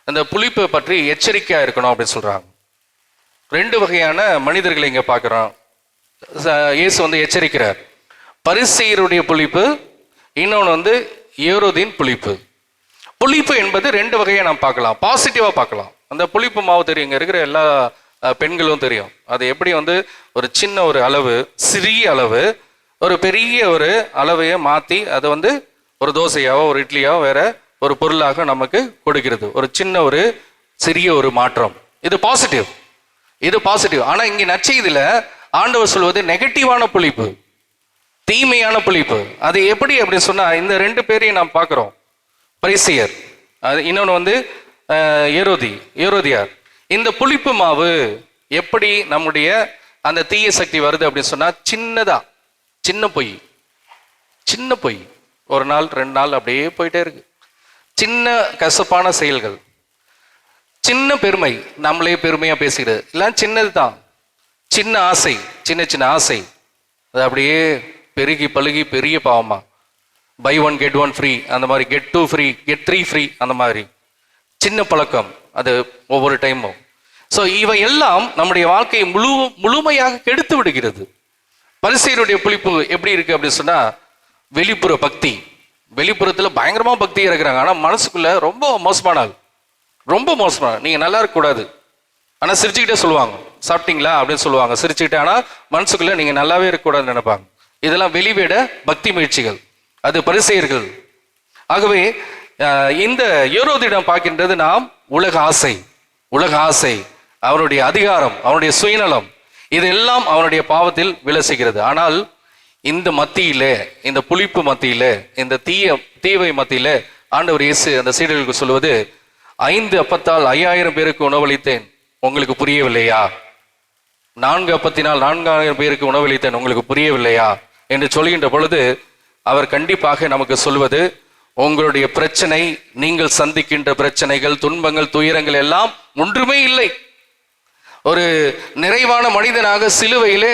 அந்த புளிப்பை பற்றி எச்சரிக்கையா இருக்கணும் அப்படின்னு சொல்றாங்க. 2 வகையான மனிதர்களை இங்க பார்க்கிறோம். இயேசு எச்சரிக்கிறார். பரிசேயருடைய புளிப்பு, இன்னொன்று ஏரோதின் புளிப்பு. புளிப்பு என்பது 2 வகையை நாம் பார்க்கலாம். பாசிட்டிவா பார்க்கலாம். அந்த புளிப்பு மாவு தெரியும், இங்க இருக்கிற எல்லா பெண்களும் தெரியும். அது எப்படி ஒரு சின்ன ஒரு அளவு, சிறிய அளவு, ஒரு பெரிய ஒரு அளவையை மாற்றி அதை ஒரு தோசையாவோ ஒரு இட்லியாவோ வேற ஒரு பொருளாக நமக்கு கொடுக்கிறது. ஒரு சின்ன ஒரு சிறிய ஒரு மாற்றம். இது பாசிட்டிவ். ஆனா இங்க நற்செய்தியில ஆண்டவர் சொல்வது நெகட்டிவான புளிப்பு, தீமையான புளிப்பு. அது எப்படி அப்படின்னு சொன்னா இந்த 2 பேரையும் நாம் பார்க்கிறோம். பரிசேயர், அது இன்னொன்று ஏரோதியார். இந்த புளிப்பு மாவு எப்படி நம்முடைய அந்த தீய சக்தி வருது அப்படின்னு சொன்னா சின்ன பொய் 1 நாள் 2 நாள் அப்படியே போயிட்டே இருக்கு. சின்ன கசப்பான செயல்கள், சின்ன பெருமை, நம்மளே பெருமையா பேசுகிறது, எல்லாம் சின்னது தான். சின்ன ஆசை, சின்ன ஆசை, அது அப்படியே பெருகி பழுகி பெரிய பாவமா. பை 1 get 1 ஃப்ரீ, அந்த மாதிரி get 2 ஃப்ரீ, get 3 ஃப்ரீ, அந்த மாதிரி சின்ன பழக்கம் அது ஒவ்வொரு டைமும். ஸோ இவை எல்லாம் நம்முடைய வாழ்க்கையை முழுமையாக கெடுத்து விடுகிறது. பரிசேயருடைய புளிப்பு எப்படி இருக்கு அப்படின்னு சொன்னா, வெளிப்புற பக்தி, வெளிப்புறத்துல பயங்கரமா பக்தியா இருக்கிறாங்க, ஆனா மனசுக்குள்ள ரொம்ப மோசமான. நீங்க நல்லா இருக்க கூடாது, ஆனா சிரிச்சுக்கிட்டே சொல்லுவாங்க. சாப்பிட்டீங்களா அப்படின்னு சொல்லுவாங்க சிரிச்சுக்கிட்டே, ஆனா மனசுக்குள்ள நீங்க நல்லாவே இருக்கக்கூடாதுன்னு நினைப்பாங்க. இதெல்லாம் வெளிவேட பக்தி முயற்சிகள், அது பரிசேயர்கள். ஆகவே இந்த ஏரோதிடம் பார்க்கின்றது நாம் உலக ஆசை, அவனுடைய அதிகாரம், அவனுடைய சுயநலம், இதெல்லாம் அவனுடைய பாவத்தில் விளசுகிறது. ஆனால் இந்த மத்தியிலே, இந்த புளிப்பு மத்தியிலே, இந்த தீவை மத்தியிலே ஆண்டவர் இயேசு அந்த சீடர்களுக்கு சொல்வது, 5 அப்பத்தால் 5000 பேருக்கு உணவளித்தேன், உங்களுக்கு புரியவில்லையா? 4 அப்பத்தினால் 4000 பேருக்கு உணவளித்தேன், உங்களுக்கு புரியவில்லையா என்று சொல்கின்ற பொழுது அவர் கண்டிப்பாக நமக்கு சொல்வது, உங்களுடைய பிரச்சனை, நீங்கள் சந்திக்கின்ற பிரச்சனைகள், துன்பங்கள், துயரங்கள் எல்லாம் ஒன்றுமே இல்லை. ஒரு நிறைவான மனிதனாக சிலுவையிலே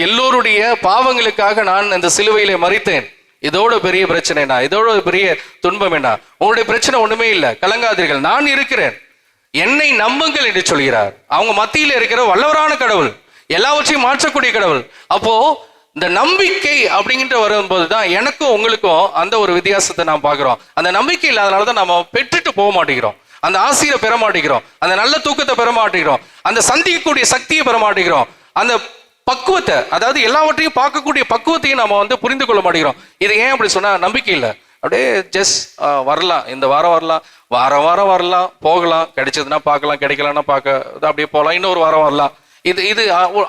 எல்லோருடைய பாவங்களுக்காக நான் அந்த சிலுவையிலே மரித்தேன். இதோட பெரிய பிரச்சனை என்ன? இதோட பெரிய துன்பம் என்ன? உங்களுடைய பிரச்சனை ஒண்ணுமே இல்லை, கலங்காதீர்கள், நான் இருக்கிறேன், என்னை நம்புங்கள் என்று சொல்கிறார். அவங்க மத்தியில் இருக்கிற வல்லவரான கடவுள், எல்லாவற்றையும் மாற்றக்கூடிய கடவுள். அப்போ இந்த நம்பிக்கை அப்படிங்கிற வரும்போது தான் எனக்கும் உங்களுக்கும் அந்த ஒரு வித்தியாசத்தை நாம் பார்க்கிறோம். அந்த நம்பிக்கை இல்லாதனால தான் நம்ம பெற்றுட்டு போக மாட்டேங்கிறோம், அந்த ஆசையை பெற மாட்டேங்கிறோம், அந்த நல்ல தூக்கத்தை பெற மாட்டேங்கிறோம், அந்த சந்திக்கக்கூடிய சக்தியை பெற மாட்டேங்கிறோம், அந்த பக்குவத்தை, அதாவது எல்லாவற்றையும் பார்க்கக்கூடிய பக்குவத்தையும் நம்ம புரிந்து கொள்ள மாட்டேங்கிறோம். இது ஏன் அப்படி சொன்னா, நம்பிக்கை இல்லை. அப்படியே ஜஸ்ட் வரலாம், இந்த வாரம் வரலாம், வாரம் வரலாம், போகலாம், கிடைச்சதுன்னா பார்க்கலாம், கிடைக்கலன்னா பார்க்க அப்படியே போகலாம், இன்னொரு வாரம் வரலாம். இது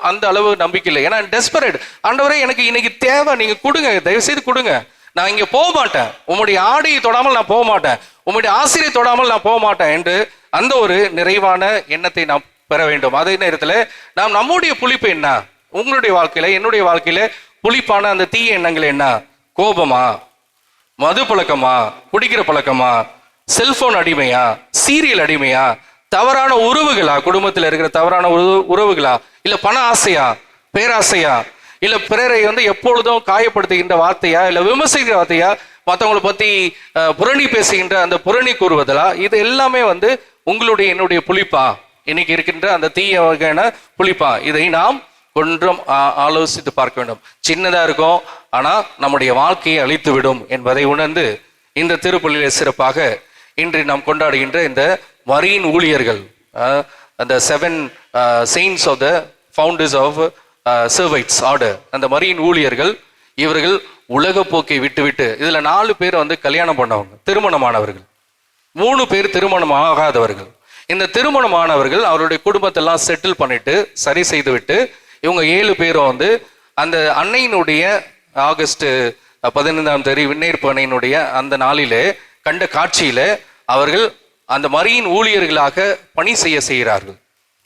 அந்த அளவு நம்பிக்கை இல்லை. ஏன்னா டெஸ்பரேட், ஆண்டவரே எனக்கு இன்னைக்கு தேவை, நீங்க கொடுங்க, தயவு செய்து கொடுங்க, நான் இங்க போக மாட்டேன், உங்களுடைய ஆடையை தொடாமல் நான் போக மாட்டேன், உங்களுடைய ஆசிரியை தொடாமல் நான் போக மாட்டேன் என்று அந்த ஒரு நிறைவான எண்ணத்தை நாம் பெற வேண்டும். அதே நேரத்தில் நாம் நம்முடைய புளிப்பு என்ன, உங்களுடைய வாழ்க்கையில, என்னுடைய வாழ்க்கையில புளிப்பான அந்த தீய எண்ணங்கள் என்ன? கோபமா, மது பழக்கமா, குடிக்கிற பழக்கமா, செல்போன் அடிமையா, சீரியல் அடிமையா, தவறான உறவுகளா, குடும்பத்தில் இருக்கிற தவறான உறவுகளா, இல்ல பண ஆசையா, பேராசையா, இல்ல பிறரை வந்து எப்பொழுதும் காயப்படுத்துகின்ற வார்த்தையா, இல்ல விமர்சிக்கிற வார்த்தையா, மற்றவங்களை பத்தி புரணி பேசுகின்ற அந்த புரணி கூறுவதா, இது எல்லாமே வந்து உங்களுடைய என்னுடைய புளிப்பா, இன்னைக்கு இருக்கின்ற அந்த தீய வகையான புளிப்பா, இதை நாம் கொஞ்சம் ஆலோசித்து பார்க்க வேண்டும். சின்னதா இருக்கும், ஆனா நம்முடைய வாழ்க்கையை அழித்து விடும் என்பதை உணர்ந்து இந்த திருப்பலியிலே சிறப்பாக இன்று நாம் கொண்டாடுகின்ற இந்த மரியின் ஊழியர்கள், அந்த 7 saints of the founders of Servites order, அந்த மரியின் ஊழியர்கள், இவர்கள் உலக போக்கை விட்டுவிட்டு, இதுல 4 பேர் வந்து கல்யாணம் பண்ணவங்க, திருமணமானவர்கள், 3 பேர் திருமணம் ஆகாதவர்கள். இந்த திருமணமானவர்கள் அவருடைய குடும்பத்தெல்லாம் செட்டில் பண்ணிட்டு சரி செய்து விட்டு, இவங்க 7 பேரும் வந்து அந்த அன்னையினுடைய ஆகஸ்ட் 15ஆம் தேதி விண்ணேற்பு அன்னையினுடைய அந்த நாளிலே கண்ட காட்சியில அவர்கள் அந்த மரியின் ஊழியர்களாக பணி செய்கிறார்கள்.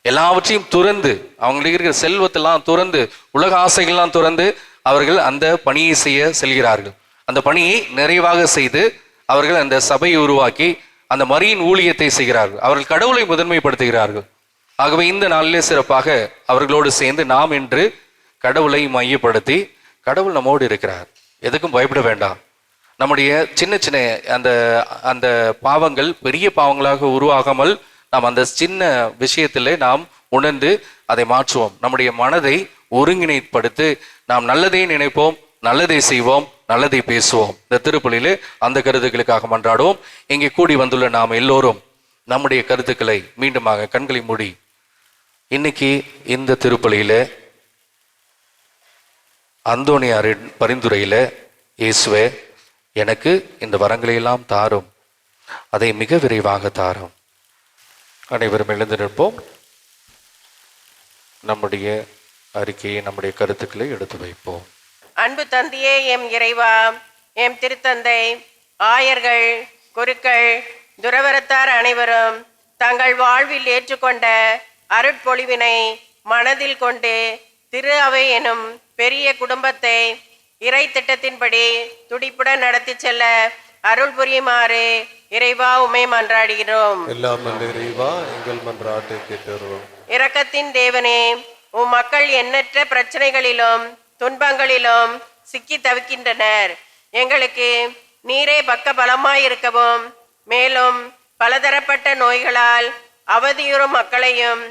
எல்லாவற்றையும் துறந்து, அவங்களுக்கு இருக்கிற செல்வத்தெல்லாம் துறந்து, உலக ஆசைகள்லாம் துறந்து அவர்கள் அந்த பணியை செய்ய செல்கிறார்கள். அந்த பணியை நிறைவாக செய்து அவர்கள் அந்த சபையை உருவாக்கி அந்த மரியின் ஊழியத்தை செய்கிறார்கள். அவர்கள் கடவுளை முதன்மைப்படுத்துகிறார்கள். ஆகவே இந்த நாளிலே சிறப்பாக அவர்களோடு சேர்ந்து நாம் இன்று கடவுளை மையப்படுத்தி, கடவுள் நம்மோடு இருக்கிறார், எதுக்கும் பயப்பட வேண்டாம், நம்முடைய சின்ன சின்ன அந்த அந்த பாவங்கள் பெரிய பாவங்களாக உருவாகாமல் நாம் அந்த சின்ன விஷயத்திலே நாம் உணர்ந்து அதை மாற்றுவோம். நம்முடைய மனதை ஒருங்கிணைப்படுத்தி நாம் நல்லதை நினைப்போம், நல்லதை செய்வோம், நல்லதை பேசுவோம். இந்த திருப்பலியிலே அந்த கருத்துக்களுக்காக மன்றாடுவோம். இங்கே கூடி வந்துள்ள நாம் எல்லோரும் நம்முடைய கருத்துக்களை மீண்டுமாக கண்களை மூடி இன்னைக்கு இந்த திருப்பலியில அந்தோனியாரின் பரிந்துரையில, இயேசுவே எனக்கு இந்த வரங்களை எல்லாம் தாரும், அதை மிக விரைவாக தாரும். அனைவரும் எழுந்து நிற்போம். நம்முடைய அறிக்கையை, நம்முடைய கருத்துக்களை எடுத்து வைப்போம். அன்பு தந்தையே, எம் இறைவா, எம் திருத்தந்தை, ஆயர்கள், குருக்கள், துறவரத்தார் அனைவரும் தங்கள் வாழ்வில் ஏற்றுக்கொண்ட அருட்பொழிவினை மனதில் கொண்டு திரு அவை எனும் பெரிய குடும்பத்தை இறை திட்டத்தின்படி துடிப்புடன் நடத்தி செல்ல அருள் புரியுமாறு இறைவா உம்மை மன்றாடுகிறோம். எல்லாம் நல்ல இறைவா, எங்கள் மன்றாட்டை கேட்டருளும். இரக்கத்தின் தேவனே, உம் மக்கள் எண்ணற்ற பிரச்சனைகளிலும் துன்பங்களிலும் சிக்கி தவிக்கின்றனர். எங்களுக்கு நீரே பக்க பலமாயிருக்கவும், மேலும் பலதரப்பட்ட நோய்களால் அவதியுறும் மக்களையும்,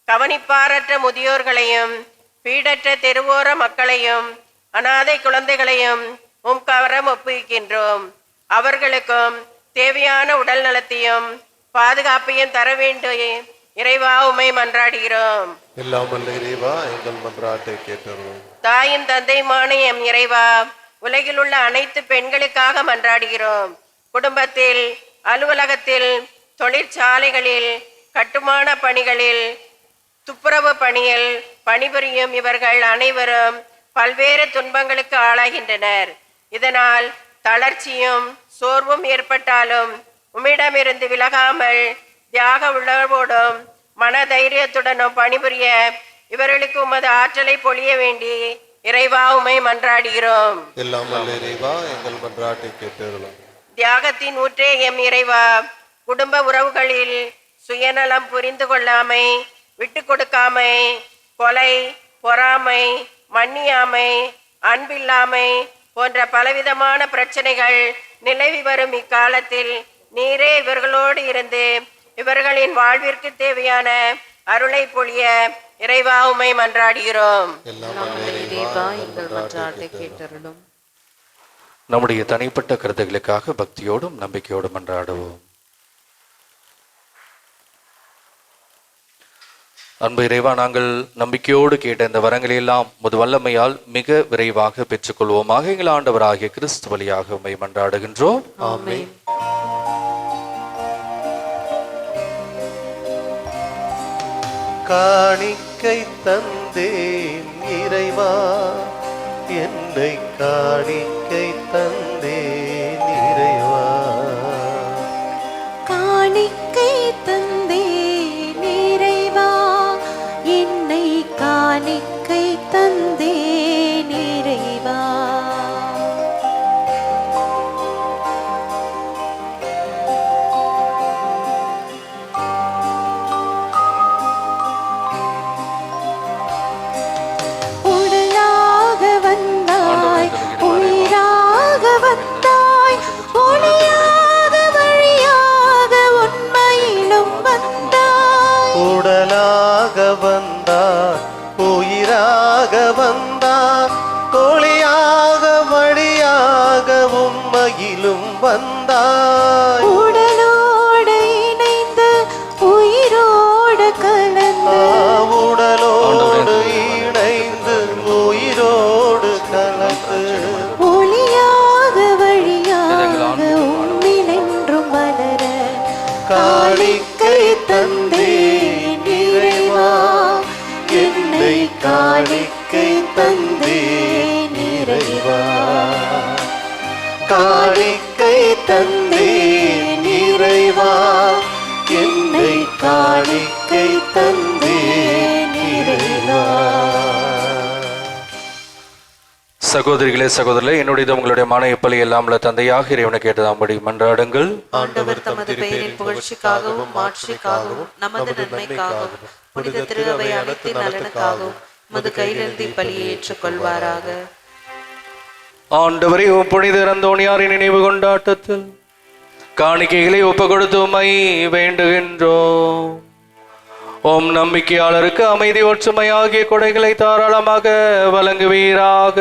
கவனிப்பாரற்ற முதியோர்களையும், பீடற்ற தெருவோர மக்களையும், அனாதை குழந்தைகளையும் உம் கரம் ஒப்புவிக்கின்றோம். அவர்களுக்கும் தேவையான உடல் நலத்தையும் பாதுகாப்பையும் தர வேண்டும் இறைவா உம்மை மன்றாடுகிறோம். எல்லாம் வல்ல இறைவா, எங்கள் மன்றாட்டை கேட்டருளும். தாயின் தந்தையுமான எம் இறைவா, உலகில் உள்ள அனைத்து பெண்களுக்காக மன்றாடுகிறோம். குடும்பத்தில், அலுவலகத்தில், தொழிற்சாலைகளில், கட்டுமான பணிகளில், துப்புரவு பணியில் பணிபுரியும் இவர்கள் அனைவரும் பல்வேறு துன்பங்களுக்கு ஆளாகின்றனர். இதனால் தளர்ச்சியும் சோர்வும் ஏற்பட்டாலும் உம்மிடமிருந்து விலகாமல் தியாக உணர்வோடும் மன தைரியத்துடனும் பணிபுரிய இவர்களுக்கு உமது ஆற்றலை பொழிய வேண்டி இறைவா உம்மை மன்றாடுகிறோம். எல்லாம் வல்ல இறைவா, எங்கள் மன்றாட்டை கேட்டருளும். தியாகத்தின் ஊற்றே எம் இறைவா, குடும்ப உறவுகளில் சுயநலம் புரிந்து கொள்ளாமை, விட்டு கொடுக்காமை, கொலை, பொறாமை, மன்னியாமை, அன்பில்லாமை போன்ற பலவிதமான பிரச்சனைகள் நிலவி வரும் இக்காலத்தில் நீரே இவர்களோடு இருந்து இவர்களின் வாழ்விற்கு தேவையான அருளை பொழிய இறைவா உம்மை மன்றாடுகிறோம். நம்முடைய தனிப்பட்ட கருத்துக்களுக்காக பக்தியோடும் நம்பிக்கையோடும் மன்றாடுவோம். அன்பு இறைவா, நாங்கள் நம்பிக்கையோடு கேட்ட இந்த வரங்களை எல்லாம் முது வல்லமையால் மிக விரைவாக பெற்றுக்கொள்வோமாக. எங்கள் ஆண்டவராகிய கிறிஸ்து வழியாக உம்மை மன்றாடுகின்றோம். ஆமென். காணிக்கை தந்தேன் இறைவா, என்னை காணிக்கை தந்தேன் இறைவா. காணிக்கை தந்தேன் இறைவா, என்னை காணிக்கை தந்தேன் இறைவா. உடலாக வந்தார், ஒளியாக வழியாக உம்மையிலும் வந்தாய். உடலோடு இணைந்து உயிரோடு கலந்து உடலோடு இணைந்து உயிரோடு கலந்து ஒளியாக வழியாக உம்மில் என்றும் மலர காணிக்கை தந்தேன் இறைவா, என்னை காணிக்கை தந்தேன் இறைவா. காணிக்கை தந்தேன் இறைவா, என்னை காணிக்கை தந்தேன் இறைவா. சகோதரிகளே சகோதரர்களே, என்னுடைய உங்களுடைய மன எப்பலி எல்லாம் தந்தையாக இறைவனை கேட்டதாம்படி மன்றாடுங்கள். ஆண்டவர் தமது பெயரின் புகழ்ச்சிக்காகவும் மாட்சிக்காகவும் நமது நன்மைக்காகவும் புனித திருவை அனைத்தின் நலனுக்காகவும் மது கையிலிருந்து பலியை ஏற்றுக்கொள்வாராக. ஆண்டவரே, புனித அந்தோணியாரின் நினைவு கொண்டாட்டத்தில் காணிக்கைகளை ஒப்பு கொடுத்து உம்மை வேண்டுகின்றோம். ஓம் நம்பிக்கையாளருக்கு அமைதி ஒற்றுமை ஆகிய கொடைகளை தாராளமாக வழங்குவீராக.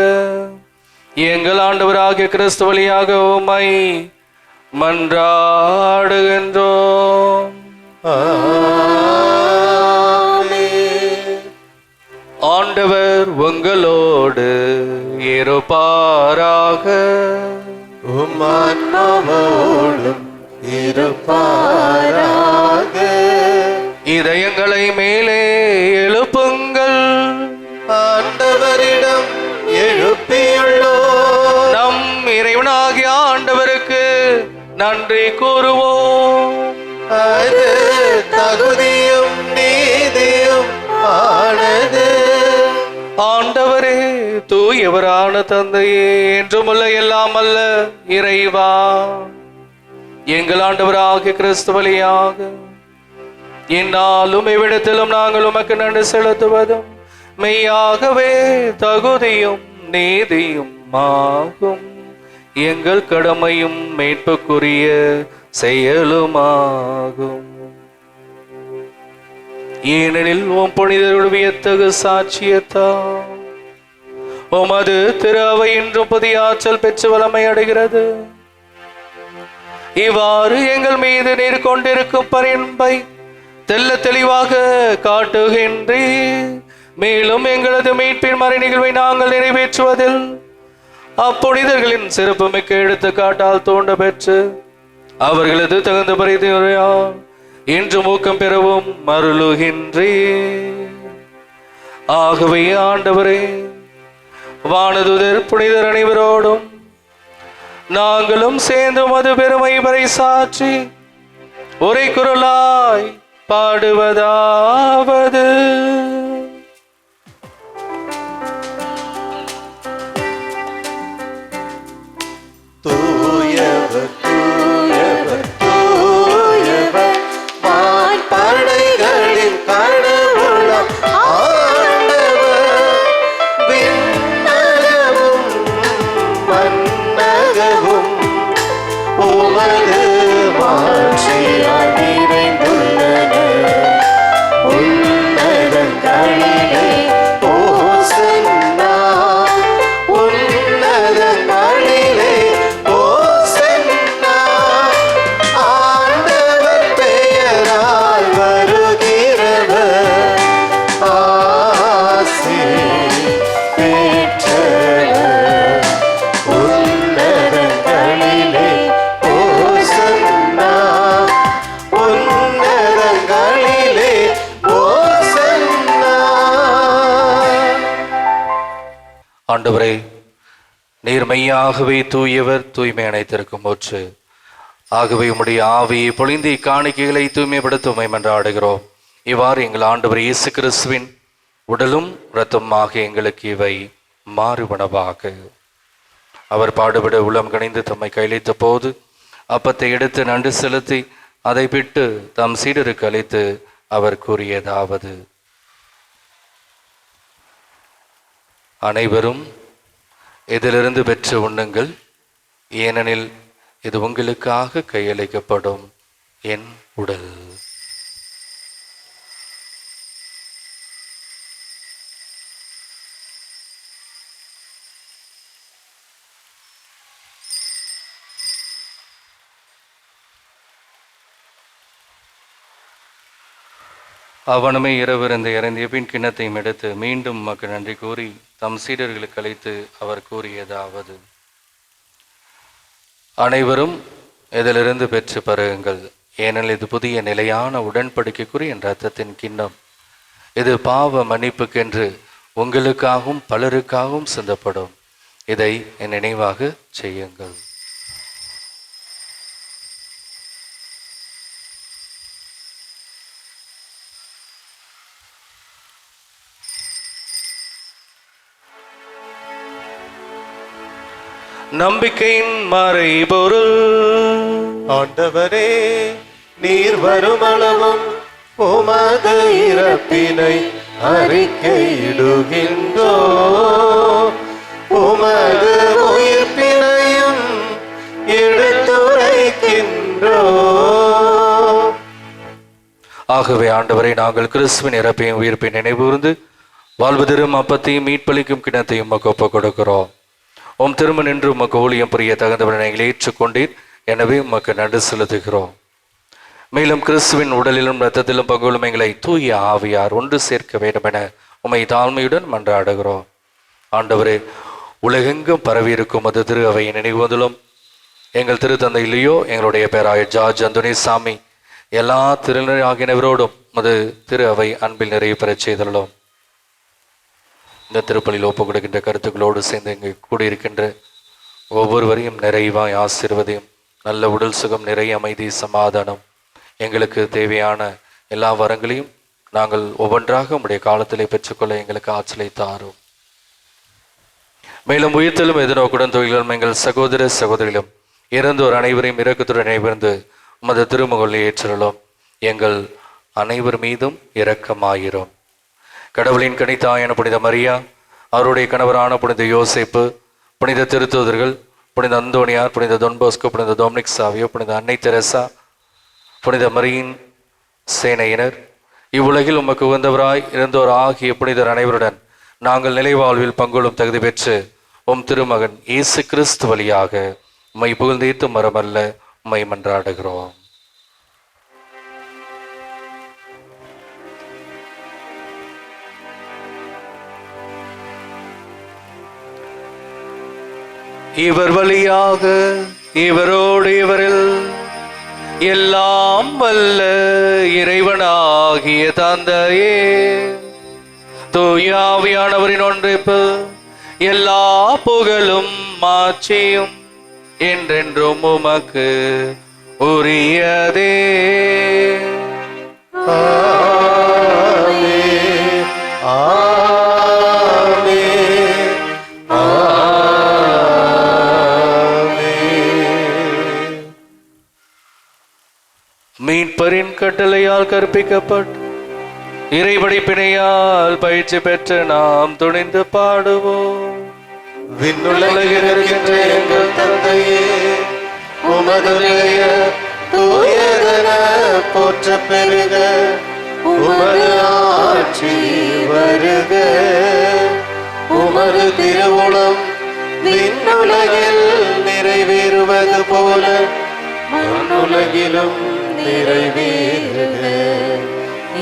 எங்கள் ஆண்டவராகிய கிறிஸ்து வழியாக உம்மை மன்றாடுகின்றோம். ஆண்டவர் உங்களோடு இருப்பாராக. உம்மான்மாவோடும் இருப்பாராக. இதயங்களை மேலே எழுப்புங்கள். ஆண்டவரிடம் எழுப்பியுள்ளோம். நம் இறைவனாகிய ஆண்டவருக்கு நன்றி கூறுவோம். அது தகுதியும் நீதியும் ஆனது. ஆண்டவரே, தூயவரான தந்தையே, என்றுமுள்ள எல்லாம் அல்ல இறைவா, எங்கள் ஆண்டவராகிய கிறிஸ்து வழியாக இந்நாளும் இவ்விடத்திலும் நாங்கள் உமக்கு நன்றி செலுத்துவதும் மெய்யாகவே தகுதியும் நீதியும் ஆகும். எங்கள் கடமையும் மீட்புக்குரிய செயலுமாகும். ஏனெனில் உம் புனிதருடைய வியத்தகு சாட்சியத்தால் உமது திரு அவை இன்றும் புதிய ஆற்றல் பெற்று வளமை அடைகிறது. இவ்வாறு எங்கள் மீது நீர் கொண்டிருக்கும் பரின்பை தெல்ல தெளிவாக காட்டுகின்றீர். மேலும் எங்களது மீட்பின் மறை நிகழ்வை நாங்கள் நிறைவேற்றுவதில் அப்புனிதர்களின் சிறப்புமிக்க எடுத்துக்காட்டால் தூண்ட பெற்று அவர்களது தகுந்த பரிந்துரையால் இன்று ஊக்கம் பெறவும் மருளுகின்றீர். ஆகவே ஆண்டவரே, வானதுதர் புனிதர் அனைவரோடும் நாங்களும் சேர்ந்து மது பெருமை வரை சாற்றி ஒரே குரலாய் பாடுவதாவது: தூயவர் தூயவர் தூயவர் வான்படைகளின் கடவுளாம் ஆண்டவர். விண்ணகமும் மண்ணகமும் உமது மாட்சியால் நிறைந்துள்ளன. உன்னதங்களிலே ஓசன்னா, உன்னதங்களிலே ஓசன்னா. ஆண்டவர் பெயரால் வருகிறவர் ஆசி பெற்றவர். உன்னதங்களிலே ஓசன்னா, உன்னதங்களிலே ஓசன்னா. ஆண்டவரே, நீர் மெய்யாகவே தூயவர், தூய்மை அனைத்திற்கும் ஊற்று. ஆகவே உம்முடைய ஆவியை பொழிந்து இக்காணிக்கைகளை தூய்மைப்படுத்த உம்மை மன்றாடுகிறோம். இவ்வாறு எங்கள் ஆண்டவர் இயேசு கிறிஸ்துவின் உடலும் இரத்தமாக எங்களுக்கு இவை மாறுபனவாக. அவர் பாடுபட உளம் கணிந்து தம்மை கையளித்த போது அப்பத்தை எடுத்து நன்றி செலுத்தி அதை பிட்டு தம் சீடருக்கு அளித்து அவர் கூறியதாவது: அனைவரும் இதிலிருந்து பெற்று உண்ணுங்கள், ஏனெனில் இது உங்களுக்காக கையளிக்கப்படும் என் உடல். அவனுமே இரவிருந்து இறந்திய பின் கிண்ணத்தையும் எடுத்து மீண்டும் உமக்கு நன்றி கூறி தம் சீடர்களுக்கு அழைத்து அவர் கூறியதாவது: அனைவரும் இதிலிருந்து பெற்று பருகுங்கள், ஏனெனில் இது புதிய நிலையான உடன்படிக்கைக்குரிய என் இரத்தத்தின் கிண்ணம். இது பாவ மன்னிப்புக்கென்று உங்களுக்காகவும் பலருக்காகவும் சிந்தப்படும். இதை என் நினைவாக செய்யுங்கள். நம்பிக்கையின் மறைபொருள். ஆண்டவரே, நீர் வருமளவும் உமது இறப்பினை அறிக்கையிடுகின்றோ, உமது உயிர்ப்பினையும் எடுத்துரைக்கின்றோ. ஆகவே ஆண்டவரை, நாங்கள் கிறிஸ்துவின் இறப்பையும் உயிர்ப்பை நினைவுகூர்ந்து வாழ்வதரும் அப்பத்தையும் மீட்பளிக்கும் கிணத்தையும் உமக்கு ஒப்புக் கொடுக்கிறோம். உம் திரும்ப நின்று உமக்கு ஊழியம் புரிய தகுந்தவனை ஏற்றுக்கொண்டீர். எனவே உமக்கு நடு செலுத்துகிறோம். மேலும் கிறிஸ்துவின் உடலிலும் இரத்தத்திலும் பங்குகளும் எங்களை தூய ஆவியார் ஒன்று சேர்க்க வேண்டும் என உம்மை தாழ்மையுடன் மன்றாடுகிறோம். ஆண்டவரே, உலகெங்கும் பரவியிருக்கும் அது திரு அவையை நினைவுவதிலும் எங்கள் திருத்தந்தை இல்லையோ எங்களுடைய பேராய ஜார்ஜ் அந்தோனிசாமி எல்லா திருநிலை ஆகியனவரோடும் அது திரு அவை அன்பில் நிறைவு பெறச் செய்தலும். இந்த திருப்பலியில் ஒப்புக் கொடுக்கின்ற கருத்துக்களோடு சேர்ந்து இங்கு கூடியிருக்கின்ற ஒவ்வொருவரையும் நிறைவாய் ஆசீர்வதியும். நல்ல உடல் சுகம், நிறைய அமைதி, சமாதானம், எங்களுக்கு தேவையான எல்லா வரங்களையும் நாங்கள் ஒவ்வொன்றாக உடைய காலத்திலே பெற்றுக்கொள்ள எங்களுக்கு ஆற்றலை தாரும். மேலும் உயிர்த்தலும் எதிர்நோக்குடன் தொழிலும் எங்கள் சகோதர சகோதரிகளும் இறந்தோர் அனைவரையும் இரக்கத்துடன் நினைவிருந்து உமது திருமுகங்களை ஏற்றலும். எங்கள் அனைவர் மீதும் இரக்கமாயிரும். கடவுளின் கனித்தாயான புனித மரியா, அவருடைய கணவரான புனித யோசேப்பு, புனித திருத்தூதர்கள், புனித அந்தோனியார், புனித தொன்போஸ்கோ, புனித டொமினிக் சாவியோ, புனித அன்னை தெரசா, புனித மரியின் சேனையினர், இவ்வுலகில் உமக்கு உகந்தவராய் இருந்தோர் ஆகிய புனிதர் அனைவருடன் நாங்கள் நிலைவாழ்வில் பங்கொள்ளும் தகுதி பெற்று உம் திருமகன் இயேசு கிறிஸ்து வழியாக உம்மை புகழ்ந்தேத்து மரமல்ல உம்மை மன்றாடுகிறோம். இவர் வழியாக இவரோடு இவரில் எல்லாம் வல்ல இறைவனாகிய தந்தையே, தூய ஆவியானவரின் ஒன்றிப்பு எல்லா புகழும் மாட்சியும் என்றென்றும் உமக்கு உரியதே. மீட்பரின் கட்டளையால் கற்பிக்கப்பட்டு இறைபடிப்பினையால் பயிற்சி பெற்று நாம் துணிந்து பாடுவோம். விண்ணுலகிருக்கின்ற எங்கள் தந்தையே, உமது பெயர் தூயதென போற்றப் பெறுக. உமது ஆட்சி வருக. உமது திருவுளம் விண்ணுலகில் நிறைவேறுவது போல மண்ணுலகிலும் நிறைவேறுக.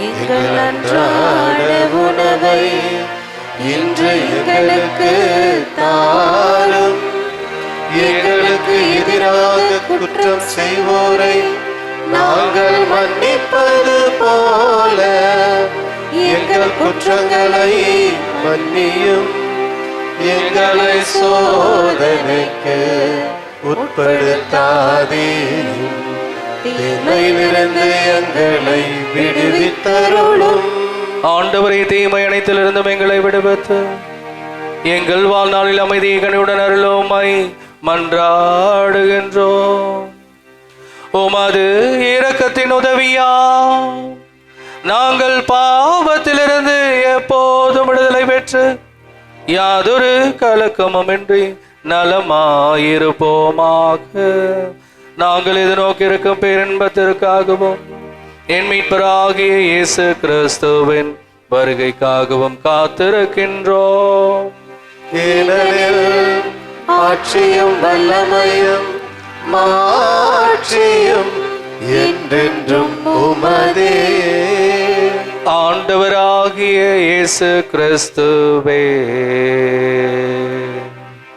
எங்கள் அன்றாட உணவை இன்று எங்களுக்கு தாரும். எங்களுக்கு எதிராக குற்றம் செய்வோரை நாங்கள் மன்னிப்பது போல எங்கள் குற்றங்களை மன்னியும். எங்களை சோதனைக்கு உட்படுத்தாதேயும், தீமையிலிருந்து எங்களை விடுவித்தருளும். ஆண்டவரை, தீமை அனைத்திலிருந்தும் எங்களை விடுவித்து எங்கள் வாழ்நாளில் அமைதியை கனிவுடன் அருளுமாய் மன்றாடுகின்றோம். உமது இரக்கத்தின் உதவியா நாங்கள் பாவத்திலிருந்து எப்போதும் விடுதலை பெற்று யாதொரு கலக்கமுமின்றி நலமாயிருப்போமாக. நாங்கள் எதிர்நோக்கி இருக்கும் பேரின்பத்திற்காகவும் என் மீட்பராகிய இயேசு கிறிஸ்துவின் வருகைக்காகவும் காத்திருக்கின்றோம். ஏனெனில் ஆட்சியும் வல்லமையும் மாட்சியும் என்றென்றும் உமதே. ஆண்டவராகிய இயேசு கிறிஸ்துவே,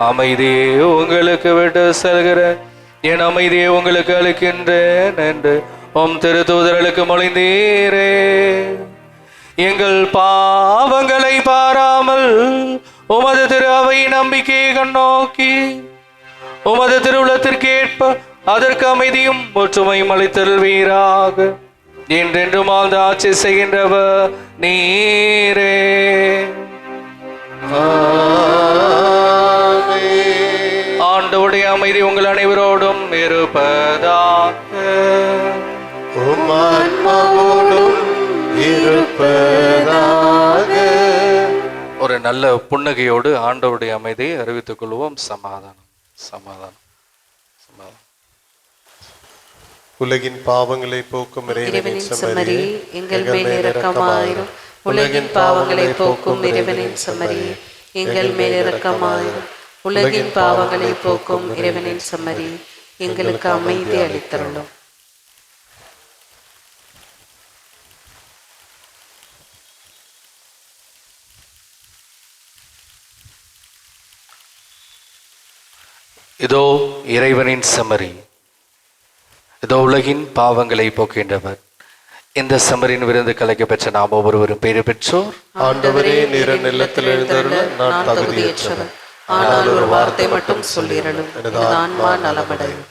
அமைதியை உங்களுக்கு விட்டு செல்கிற என் அமைதியை உங்களுக்கு அளிக்கின்றேன் என்று உம் திருத்தூதர்களுக்கு மொழிந்தீரே. எங்கள் பாவங்களை பாராமல் உமது திரு அவை நம்பிக்கையை கண்ணோக்கி உமது திருவுளத்திற்கு ஏற்ப அதற்கு அமைதியும் ஒற்றுமையும் அளித்தல்வீராக. என்றென்றும் ஆழ்ந்த ஆட்சி செய்கின்றவர் நீரே. ஆண்டவருடைய அமைதி உங்கள் அனைவரோடும் இருப்பதாக. உம் ஆன்மாவோடும் இருப்பதாக. ஒரு நல்ல புன்னகையோடு ஆண்டவருடைய அமைதியை அறிவித்துக் கொள்வோம். சமாதானம், சமாதானம், சமாதானம். உலகின் பாவங்களை போக்கும் இறைவனின் செம்மறி, எங்கள் மேல் இரக்கமாயிரும். உலகின் பாவங்களை போக்கும் இறைவனின் செம்மறி, எங்கள் மேல் இரக்கமாயிரும். உலகின் பாவங்களை போக்கும் இறைவனின் செம்மறி, எங்களுக்கு அமைதி அளித்தருளும். இதோ இறைவனின் செம்மறி, இதோ உலகின் பாவங்களை போக்கின்றவர். இந்த செம்மறியின் விருந்து கலைக்க பெற்ற நாம் ஒவ்வொருவரும் பேறு பெற்றோர். ஆண்டவரே, நீர் நிலத்தில் எழுந்தருள நான் தகுதியற்றவன். ஆனால் ஒரு வார்த்தை மட்டும் சொல்லிரலும், எனது ஆன்மா நலமடையும்.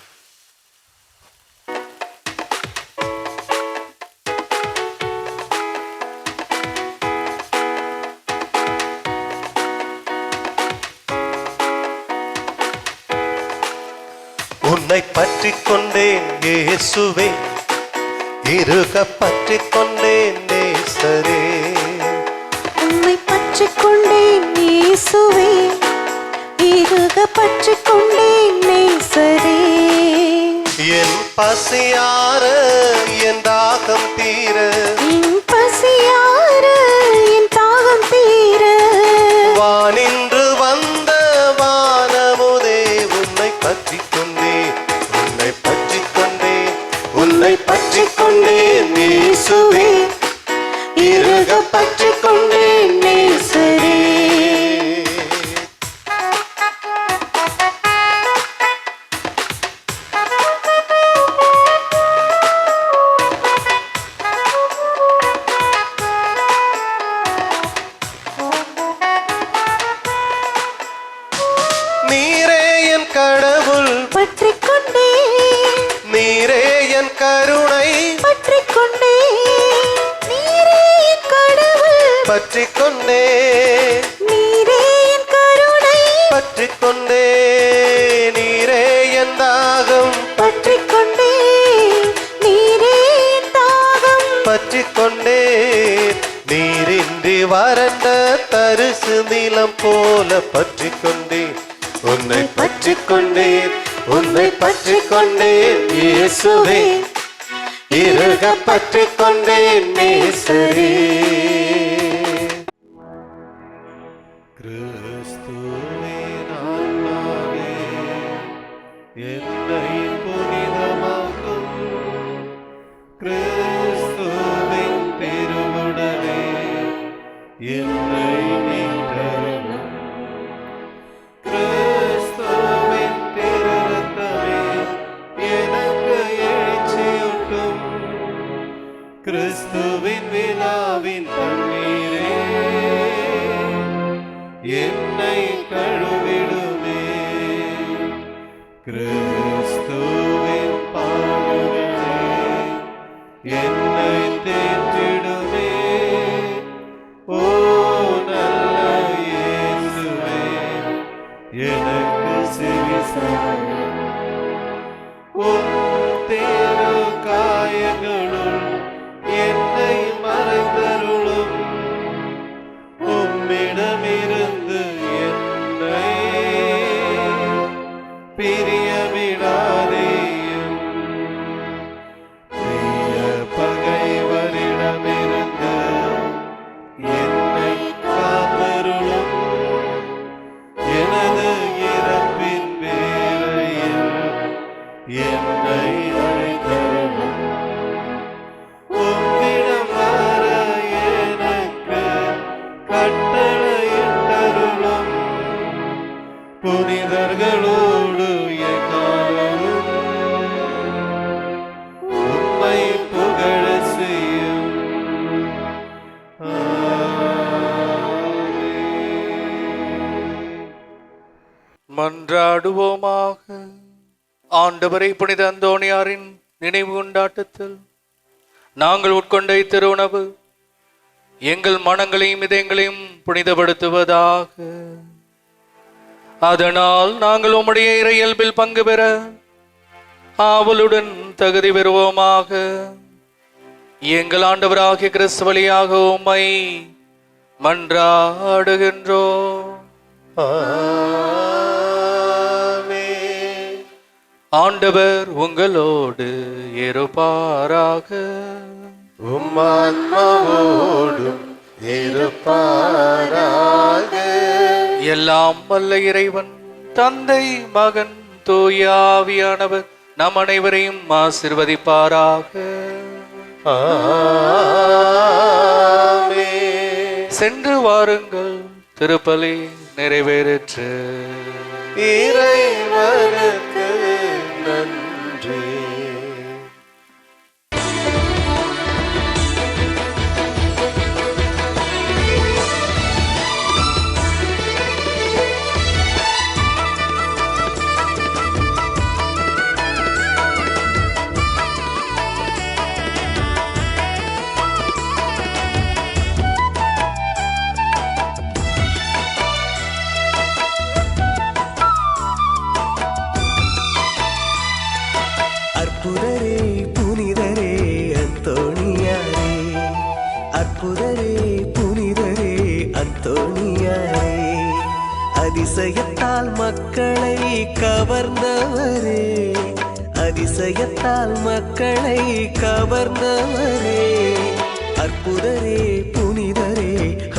உன்னை பற்றிக் கொண்டேன் இயேசுவே, இருக பற்றிக் கொண்டேன் நேசரே. உம்மை பற்றிக் கொண்டேன் இயேசுவே, இருக பற்றிக் கொண்டேன் நேசரே. என் பசியார என் தாகம் தீர, என் பசியார என் தாகம் தீர, வானின்று வந்த வானமுதே, உன்னை பற்றிக் கொண்டேன், உன்னை பற்றிக் கொண்டேன், உன்னை பற்றிக் கொண்டேன் இயேசுவே, இருக பற்றிக் கொண்டேன் நேசரே. நீரே என் கடவுள், பற்றிக் கொண்டேன், நீரே என் கருணை, பற்றிக் கொண்டேன், நீரே என் கடவுள், பற்றிக் கொண்டே, நீரே என் கருணை, பற்றிக் கொண்டே, நீரே என் தாகம், பற்றிக் கொண்டேன், நீரே என் தாகம், பற்றிக் கொண்டே, நீரின்றி வறண்ட தரிசு நிலம் போல பற்றிக் கொண்டேன், உன்னை பற்றிக் கொண்டேன், உன்னை பற்றிக் கொண்டேன் இயேசுவே, இருக பற்றிக் கொண்டேன் நேசரே. கிறிஸ்துவே ஆன்மாவே, என்னை புனிதமாக்கும், கிறிஸ்துவின் திருவுடலே என்னை மீட்டருளும், கிறிஸ்துவின் திருரத்தமே எனக்கு எழுச்சியூட்டும், கிறிஸ்துவின் விழாவின் தண்ணீரே என்னை கழுவிடுமே, கிறிஸ்துவின் பாடுகளே என்னை தேற்றிடுமே. ஓ நல்ல இயேசுவே, எனக்கு செவிசாயும், உம் தேரு காயங்களுள் என்னை மறைந்தருளும், உம்மிடமிருந்து என்னை பிரிய விடாதேயும், பிரிய பகைவரிடமிருந்து என்னை காத்தருளும், எனது இறப்பின் வேளையில் என்னை அழைத்தருளும், உம்மிடம் வர காத்தருளும் புனிதர்களோடு எக்காலமும் உம்மை புகழ செய்யும். மன்றாடுவோமாக. ஆண்டவரை புனித அந்தோணியாரின் நினைவு கொண்டாட்டத்தில் நாங்கள் உட்கொண்ட இத்திருவுணவு எங்கள் மனங்களையும் இதயங்களையும் புனிதப்படுத்துவதாக. அதனால் நாங்கள் உம்முடைய இறை இயல்பில் பங்கு பெற ஆவலுடன் தகுதி பெறுவோமாக. எங்கள் ஆண்டவராகிய கிறிஸ்து வழியாக உம்மை மன்றாடுகின்றோம். ஆண்டவர் உங்களோடு இருப்பாராக. உம்மான்மாவோடும் இருப்பாராக. எல்லாம் வல்ல இறைவன் தந்தை மகன் தூய ஆவியானவர் நம் அனைவரையும் ஆசீர்வதிப்பாராக. சென்று வாருங்கள், திருப்பலி நிறைவேறிற்று. இறைவனுக்கு நன்றி. அற்புதரே புனிதரே அந்தோணியாரே, அற்புதரே புனிதரே அந்தோணியாரே, அதிசயத்தால் மக்களை கவர்ந்தவரே, அதிசயத்தால் மக்களை கவர்ந்தவரே, அற்புதரே புனிதரே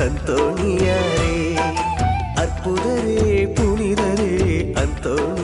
அந்தோணியாரே, அற்புதரே புனிதரே அந்தோணி